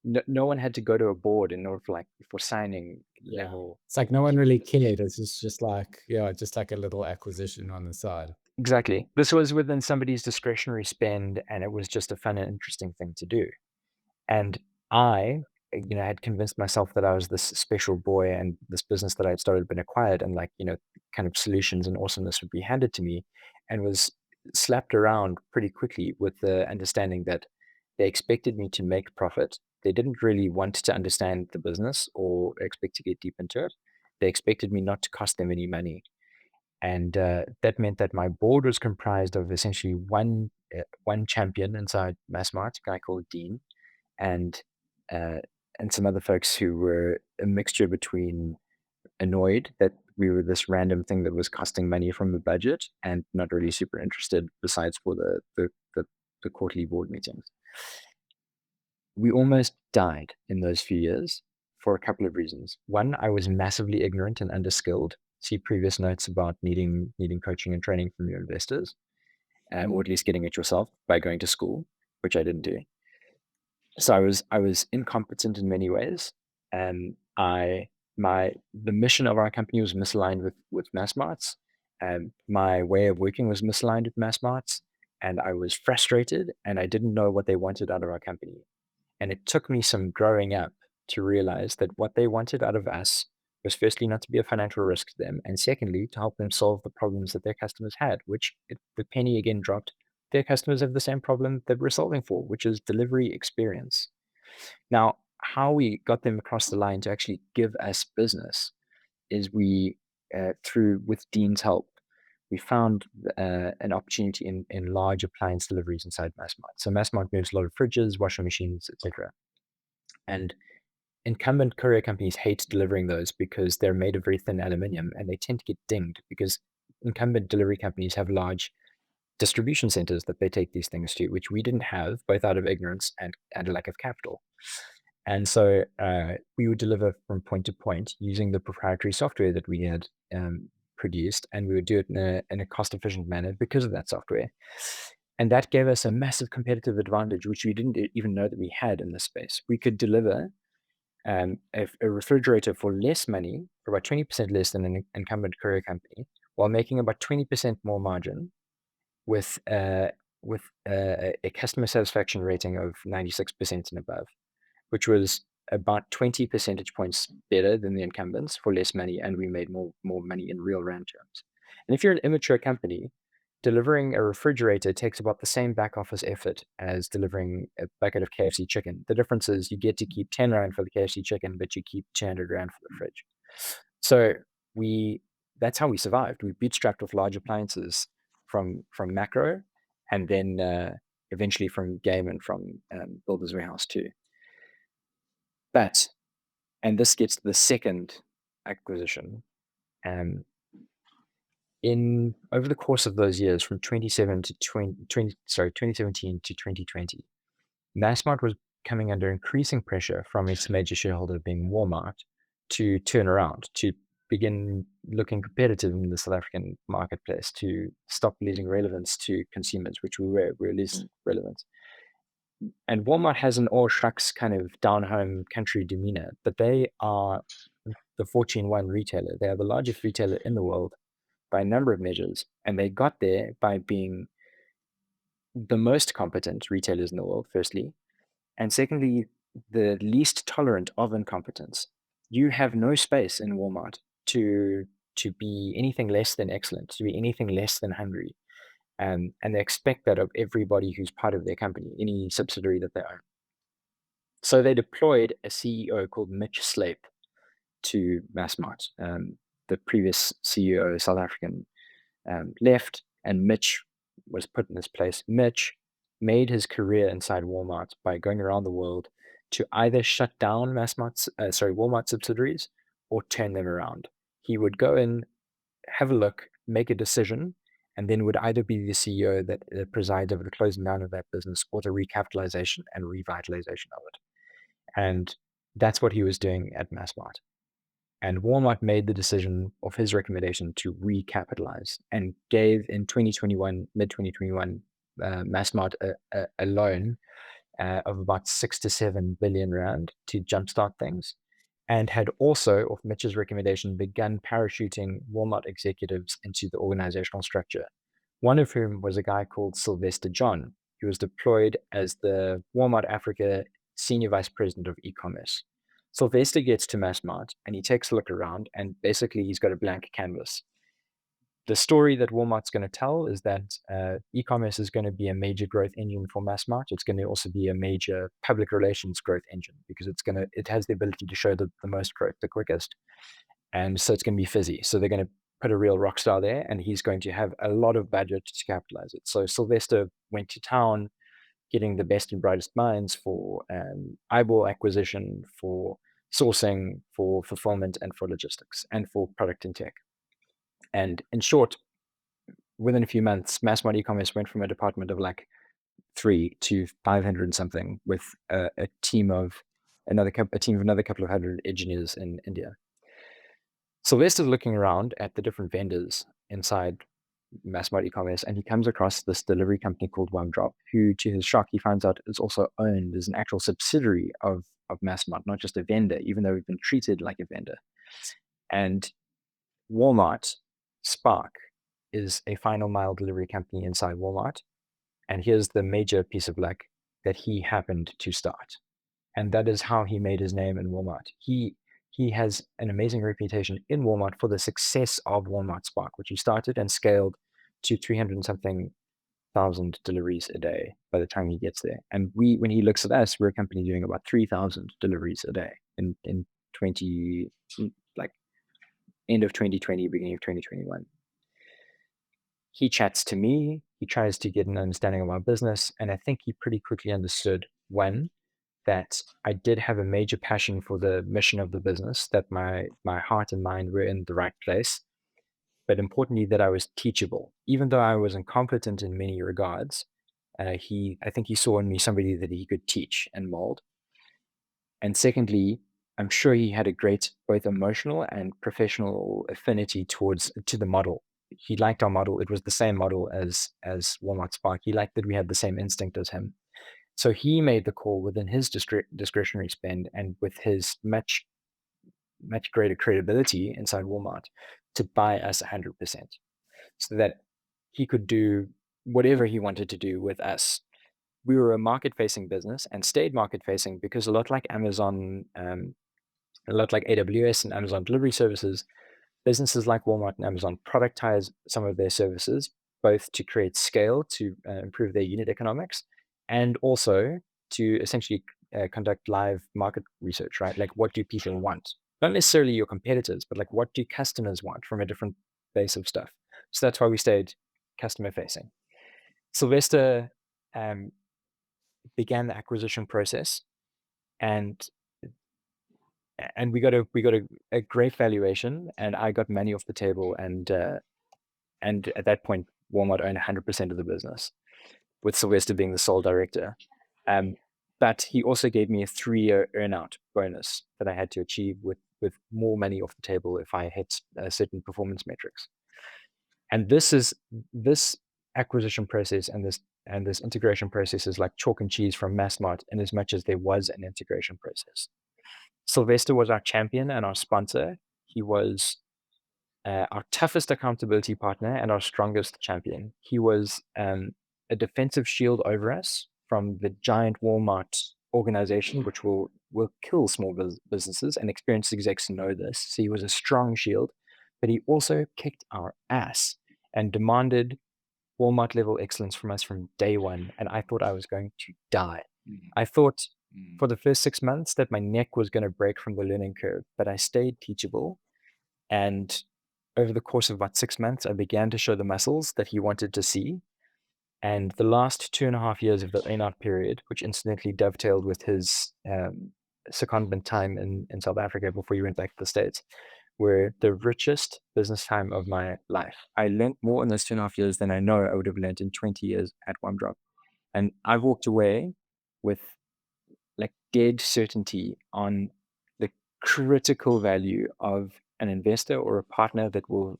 no one had to go to a board in order for signing level. It's like no one really cared. It's just like, just like a little acquisition on the side. Exactly. This was within somebody's discretionary spend, and it was just a fun and interesting thing to do. And I, had convinced myself that I was this special boy and this business that I had started had been acquired, and kind of solutions and awesomeness would be handed to me, and was slapped around pretty quickly with the understanding that they expected me to make profit. They didn't really want to understand the business or expect to get deep into it. They expected me not to cost them any money. And that meant that my board was comprised of essentially one champion inside Massmart, a guy called Dean, and uh, and some other folks who were a mixture between annoyed that we were this random thing that was costing money from the budget and not really super interested besides for the quarterly board meetings. We almost died in those few years for a couple of reasons. One, I was massively ignorant and underskilled. See previous notes about needing coaching and training from your investors, or at least getting it yourself by going to school, which I didn't do. So I was incompetent in many ways, and the mission of our company was misaligned with Massmart's, and my way of working was misaligned with Massmart's, and I was frustrated, and I didn't know what they wanted out of our company. And it took me some growing up to realize that what they wanted out of us was firstly not to be a financial risk to them, and secondly to help them solve the problems that their customers had, which the penny again dropped. Their customers have the same problem that we're solving for, which is delivery experience. Now, how we got them across the line to actually give us business is with Dean's help, we found an opportunity in large appliance deliveries inside Massmart. So Massmart moves a lot of fridges, washing machines, etc. And incumbent courier companies hate delivering those because they're made of very thin aluminium and they tend to get dinged because incumbent delivery companies have large distribution centers that they take these things to, which we didn't have, both out of ignorance and a lack of capital. And so we would deliver from point to point using the proprietary software that we had produced, and we would do it in a cost-efficient manner because of that software. And that gave us a massive competitive advantage, which we didn't even know that we had in this space. We could deliver a refrigerator for less money, for about 20% less than an incumbent courier company, while making about 20% more margin with a customer satisfaction rating of 96% and above, which was about 20 percentage points better than the incumbents for less money, and we made more money in real rand terms. And if you're an immature company, delivering a refrigerator takes about the same back office effort as delivering a bucket of KFC chicken. The difference is you get to keep 10 rand for the KFC chicken, but you keep 200 rand for the fridge. So that's how we survived. We bootstrapped with large appliances from macro, and then eventually from game and from Builder's Warehouse too. But, and this gets to the second acquisition, over the course of those years from 2017 to 2020, Massmart was coming under increasing pressure from its major shareholder being Walmart to turn around, to begin looking competitive in the South African marketplace, to stop losing relevance to consumers, which we were losing relevance. And Walmart has an all shucks kind of down home country demeanor, but they are the Fortune 1 retailer. They are the largest retailer in the world by a number of measures, and they got there by being the most competent retailers in the world, firstly, and secondly, the least tolerant of incompetence. You have no space in Walmart to to be anything less than excellent, to be anything less than hungry. And they expect that of everybody who's part of their company, any subsidiary that they own. So they deployed a CEO called Mitch Slape to Massmart. The previous CEO, South African, left, and Mitch was put in his place. Mitch made his career inside Walmart by going around the world to either shut down Walmart subsidiaries or turn them around. He would go in, have a look, make a decision, and then would either be the CEO that presides over the closing down of that business or the recapitalization and revitalization of it. And that's what he was doing at Massmart. And Walmart made the decision of his recommendation to recapitalize and gave in 2021, mid 2021, Massmart a loan of about 6 to 7 billion rand to jumpstart things, and had also, of Mitch's recommendation, begun parachuting Walmart executives into the organizational structure. One of whom was a guy called Sylvester John, who was deployed as the Walmart Africa Senior Vice President of E-commerce. Sylvester gets to Massmart and he takes a look around, and basically he's got a blank canvas. The story that Walmart's going to tell is that e-commerce is going to be a major growth engine for Massmart. It's going to also be a major public relations growth engine because it has the ability to show the most growth the quickest. And so it's going to be fizzy. So they're going to put a real rock star there, and he's going to have a lot of budget to capitalize it. So Sylvester went to town getting the best and brightest minds for eyeball acquisition, for sourcing, for fulfillment, and for logistics, and for product and tech. And in short, within a few months, Massmart e-commerce went from a department of like 3 to 500 and something, with a team of another couple of hundred engineers in India. Sylvester's looking around at the different vendors inside Massmart e-commerce, and he comes across this delivery company called WumDrop, who, to his shock, he finds out is also owned as an actual subsidiary of Massmart, not just a vendor, even though we've been treated like a vendor. And Walmart Spark is a final mile delivery company inside Walmart. And here's the major piece of luck that he happened to start. And that is how he made his name in Walmart. He has an amazing reputation in Walmart for the success of Walmart Spark, which he started and scaled to 300 and something thousand deliveries a day by the time he gets there. And when he looks at us, we're a company doing about 3,000 deliveries a day in 20, like end of 2020, beginning of 2021. He chats to me, he tries to get an understanding of our business, and I think he pretty quickly understood, one, that I did have a major passion for the mission of the business, that my heart and mind were in the right place, but importantly, that I was teachable. Even though I was incompetent in many regards, I think he saw in me somebody that he could teach and mold. And secondly, I'm sure he had a great both emotional and professional affinity to the model. He liked our model. It was the same model as Walmart Spark. He liked that we had the same instinct as him. So he made the call within his discretionary spend and with his much greater credibility inside Walmart to buy us 100%, so that he could do whatever he wanted to do with us. We were a market-facing business and stayed market-facing because a lot like Amazon, a lot like AWS and Amazon delivery services, businesses like Walmart and Amazon productize some of their services, both to create scale, to improve their unit economics, and also to essentially conduct live market research, right? Like, what do people want? Not necessarily your competitors, but like, what do customers want from a different base of stuff? So that's why we stayed customer facing. Sylvester began the acquisition process, and we got a great valuation, and I got money off the table, and at that point, Walmart owned 100% of the business, with Sylvester being the sole director. But he also gave me a 3-year earnout bonus that I had to achieve with more money off the table if I hit certain performance metrics. And this acquisition process and this integration process is like chalk and cheese from Massmart, in as much as there was an integration process. Sylvester was our champion and our sponsor. He was our toughest accountability partner and our strongest champion. He was a defensive shield over us from the giant Walmart organization, which will kill small businesses, and experienced execs know this. So he was a strong shield but he also kicked our ass and demanded Walmart level excellence from us from day one. And I thought I was going to die. Mm, I thought mm, for the first 6 months that my neck was going to break from the learning curve, but I stayed teachable. And over the course of about 6 months, I began to show the muscles that he wanted to see. And the last 2.5 years of the earn-out period, which incidentally dovetailed with his secondment time in South Africa before he went back to the States, were the richest business time of my life. I learned more in those 2.5 years than I know I would have learned in 20 years at WumDrop. And I've walked away with like dead certainty on the critical value of an investor or a partner that will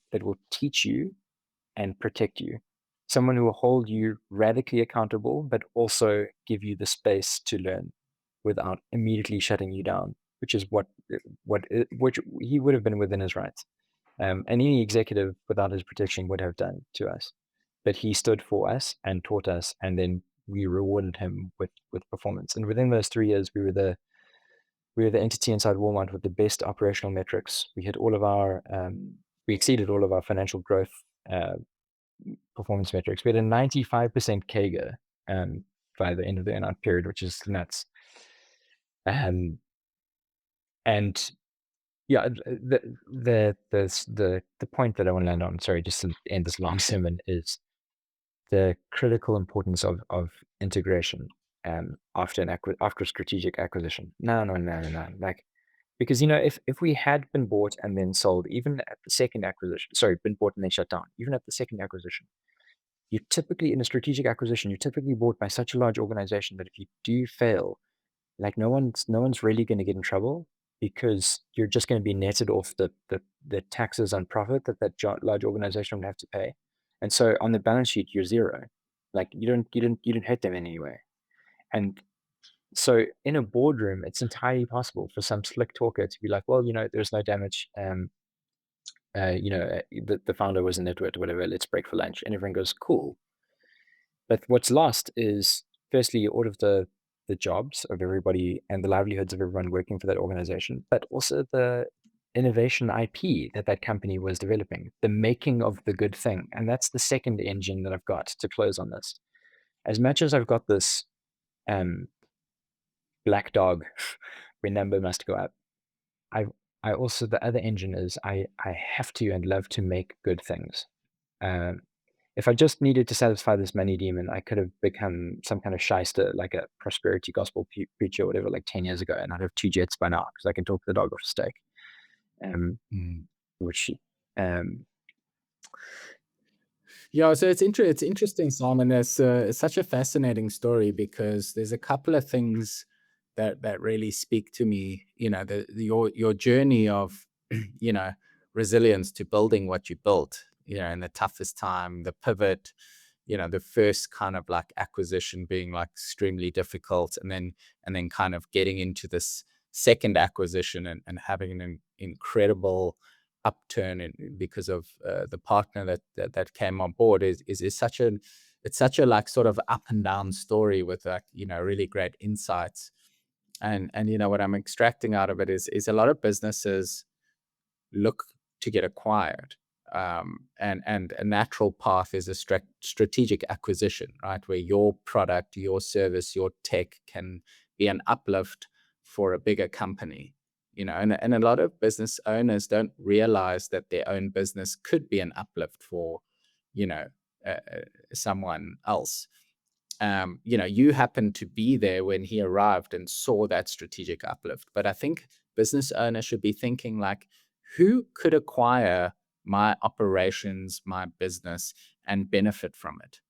teach you and protect you. Someone who will hold you radically accountable, but also give you the space to learn without immediately shutting you down, which is which he would have been within his rights. And any executive without his protection would have done to us. But he stood for us and taught us, and then we rewarded him with performance. And within those 3 years, we were the entity inside Walmart with the best operational metrics. We exceeded all of our financial growth uh, performance metrics. We had a 95% CAGR by the end of the earnout period, which is nuts. Um, and yeah, the point that I want to land on, sorry, just to end this long sermon, is the critical importance of integration after after a strategic acquisition. No. Like, because if we had been bought and then sold, even at the second acquisition, sorry, been bought and then shut down, even at the second acquisition, you typically in a strategic acquisition, you're typically bought by such a large organization that if you do fail, like no one's really going to get in trouble because you're just going to be netted off the taxes on profit that large organization would have to pay. And so on the balance sheet, you're zero. Like you don't hurt them in any way. And so in a boardroom, it's entirely possible for some slick talker to be like, well, there's no damage. The founder was a nitwit or whatever. Let's break for lunch. And everyone goes, cool. But what's lost is firstly all of the jobs of everybody and the livelihoods of everyone working for that organization, but also the innovation IP that company was developing, the making of the good thing. And that's the second engine that I've got to close on this. As much as I've got this um, black dog where number must go up, I I also, the other engine is I have to and love to make good things. Um, if I just needed to satisfy this money demon, I could have become some kind of shyster, like a prosperity gospel preacher or whatever, like 10 years ago, and I'd have two jets by now because I can talk the dog off a stake. Um, mm. which, um, Yeah, so it's interesting, Simon. It's such a fascinating story because there's a couple of things that really speak to me. Your journey of you know resilience to building what you built. In the toughest time, the pivot. The first kind of like acquisition being like extremely difficult, and then kind of getting into this second acquisition and having an incredible upturn because of the partner that came on board is such a it's such a like sort of up and down story with like really great insights. And what I'm extracting out of it is a lot of businesses look to get acquired. And a natural path is a strategic acquisition, right? Where your product, your service, your tech can be an uplift for a bigger company. And a lot of business owners don't realize that their own business could be an uplift for, you know, someone else. You happened to be there when he arrived and saw that strategic uplift. But I think business owners should be thinking like, who could acquire my operations, my business, and benefit from it?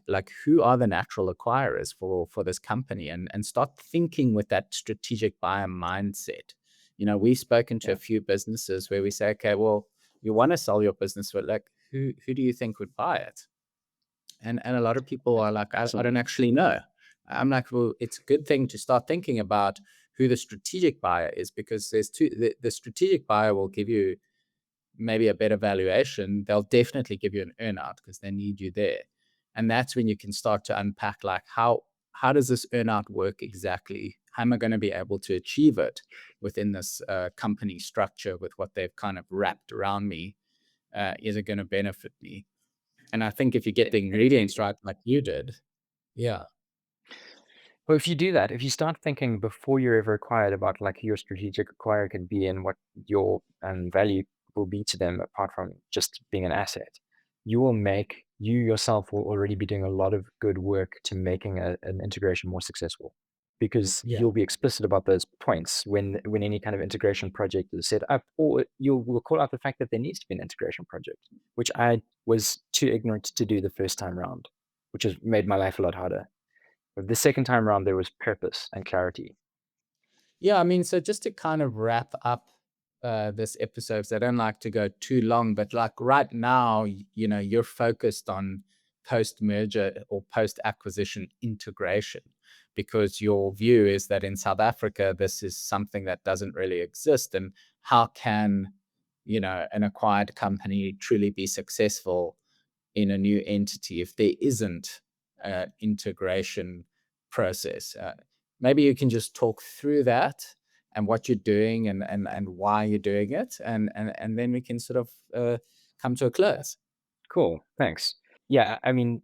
Like who are the natural acquirers for this company, and start thinking with that strategic buyer mindset. We've spoken to a yeah, few businesses where we say, okay, well, you want to sell your business, but like, who do you think would buy it? And a lot of people are like, I so don't actually know. I'm like, well, it's a good thing to start thinking about who the strategic buyer is, because there's the strategic buyer will give you maybe a better valuation. They'll definitely give you an earnout because they need you there. And that's when you can start to unpack like, how does this earnout work exactly? How am I going to be able to achieve it within this company structure with what they've kind of wrapped around me? Is it going to benefit me? And I think if you get the ingredients right, like you did, yeah, Well, if you do that, if you start thinking before you're ever acquired about like who your strategic acquirer can be and what your value will be to them apart from just being an asset, you yourself will already be doing a lot of good work to making an integration more successful because yeah, you'll be explicit about those points when any kind of integration project is set up, or will call out the fact that there needs to be an integration project, which I was too ignorant to do the first time round, which has made my life a lot harder. But the second time around, there was purpose and clarity. yeah. I mean, so just to kind of wrap up this episode, 'cause I don't like to go too long, but like right now, you're focused on post merger or post acquisition integration because your view is that in South Africa, this is something that doesn't really exist. And how can, an acquired company truly be successful in a new entity if there isn't an integration process? Maybe you can just talk through that and what you're doing and why you're doing it, and then we can sort of come to a close. Cool. Thanks. Yeah, I mean,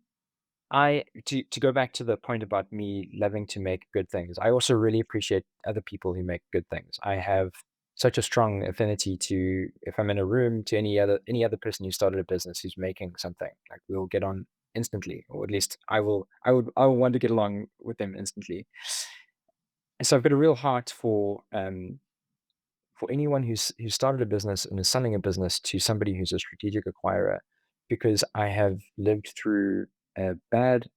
I to go back to the point about me loving to make good things. I also really appreciate other people who make good things. I have such a strong affinity to if I'm in a room to any other person who started a business who's making something. Like we'll get on instantly, or at least I will want to get along with them instantly. And so I've got a real heart for anyone who's started a business and is selling a business to somebody who's a strategic acquirer, because I have lived through a bad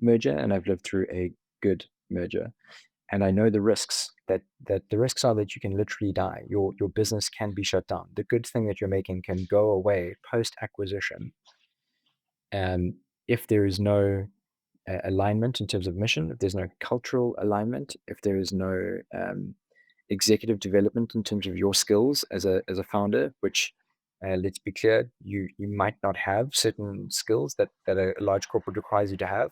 merger and I've lived through a good merger, and I know the risks. That the risks are that you can literally die. Your business can be shut down. The good thing that you're making can go away post acquisition, and if there is no alignment in terms of mission, if there's no cultural alignment, if there is no executive development in terms of your skills as a founder, which let's be clear, you might not have certain skills that a large corporate requires you to have,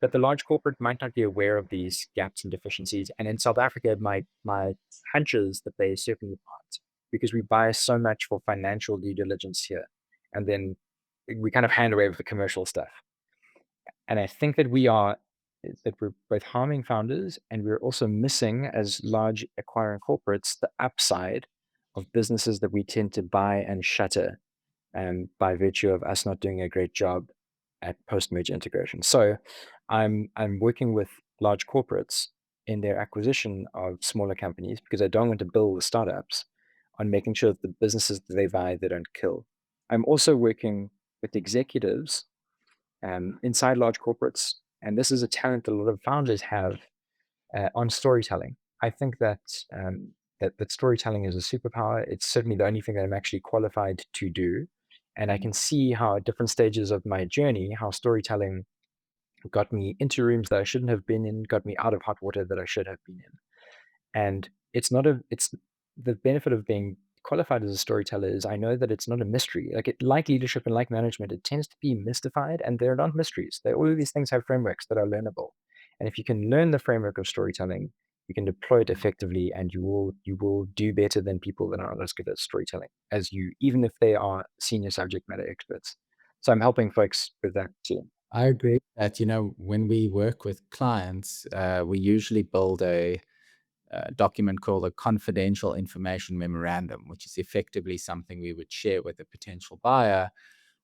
but the large corporate might not be aware of these gaps and deficiencies. And in South Africa, my hunch is that they certainly aren't, because we buy so much for financial due diligence here, and then we kind of hand away with the commercial stuff. And I think that we're both harming founders and we're also missing, as large acquiring corporates, the upside of businesses that we tend to buy and shutter, by virtue of us not doing a great job at post-merger integration. So I'm working with large corporates in their acquisition of smaller companies because I don't want to build the startups, on making sure that the businesses that they buy, they don't kill. I'm also working with executives inside large corporates. And this is a talent that a lot of founders have on storytelling. I think that storytelling is a superpower. It's certainly the only thing that I'm actually qualified to do. And I can see how at different stages of my journey, how storytelling got me into rooms that I shouldn't have been in, got me out of hot water that I should have been in. And it's the benefit of being qualified as a storyteller is I know that it's not a mystery. Like leadership and like management, it tends to be mystified, and they're not mysteries. All of these things have frameworks that are learnable. And if you can learn the framework of storytelling, you can deploy it effectively, and you will do better than people that are not as good at storytelling as you, even if they are senior subject matter experts. So I'm helping folks with that too. I agree that, when we work with clients, we usually build a document called a confidential information memorandum, which is effectively something we would share with a potential buyer,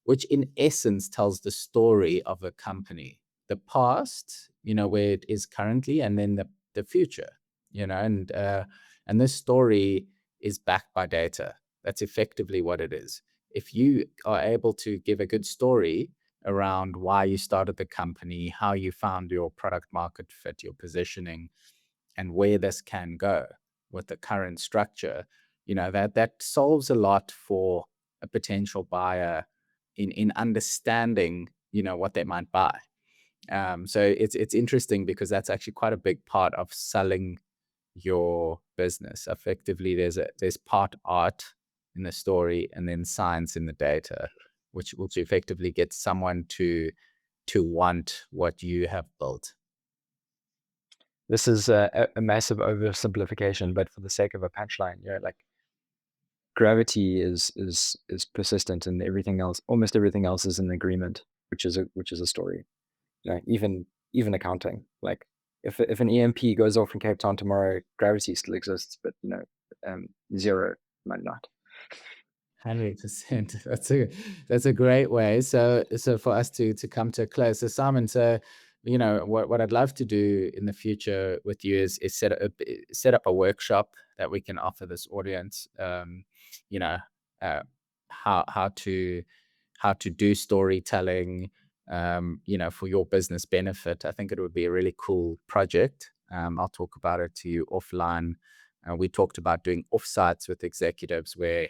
which in essence tells the story of a company, the past, where it is currently, and then the future, and this story is backed by data. That's effectively what it is. If you are able to give a good story around why you started the company, how you found your product market fit, your positioning, and where this can go with the current structure, that solves a lot for a potential buyer in understanding, what they might buy. So it's interesting because that's actually quite a big part of selling your business. Effectively, there's part art in the story and then science in the data, which effectively gets someone to want what you have built. This is a massive oversimplification, but for the sake of a punchline, like gravity is persistent, and everything else, almost everything else, is an agreement, which is a story. Even accounting. Like if an EMP goes off in Cape Town tomorrow, gravity still exists, but zero might not. 100%. That's a great way. So for us to come to a close. So Simon, what I'd love to do in the future with you is set up a workshop that we can offer this audience. You know, uh, how to do storytelling. For your business benefit. I think it would be a really cool project. I'll talk about it to you offline. We talked about doing offsites with executives where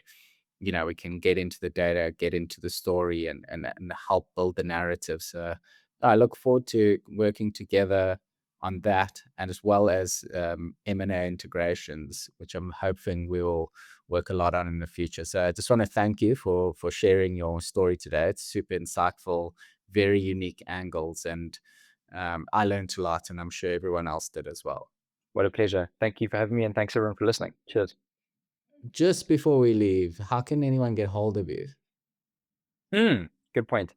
we can get into the data, get into the story, and help build the narrative. So I look forward to working together on that, and as well as M&A integrations, which I'm hoping we will work a lot on in the future. So I just want to thank you for sharing your story today. It's super insightful, very unique angles, and I learned a lot, and I'm sure everyone else did as well. What a pleasure. Thank you for having me, and thanks everyone for listening. Cheers. Just before we leave, how can anyone get hold of you? Good point.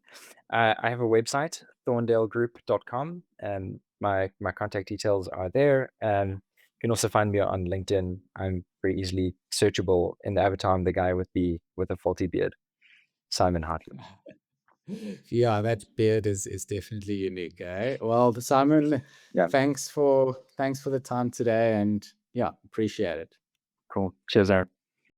I have a website, thorndaleGroup.com, and my contact details are there. You can also find me on LinkedIn. I'm very easily searchable. In the avatar, I'm the guy with a faulty beard, Simon Hartley. Yeah, that beard is definitely unique, eh? Well, Simon, Yeah, thanks for the time today, and yeah, appreciate it. cool. Cheers, Aaron.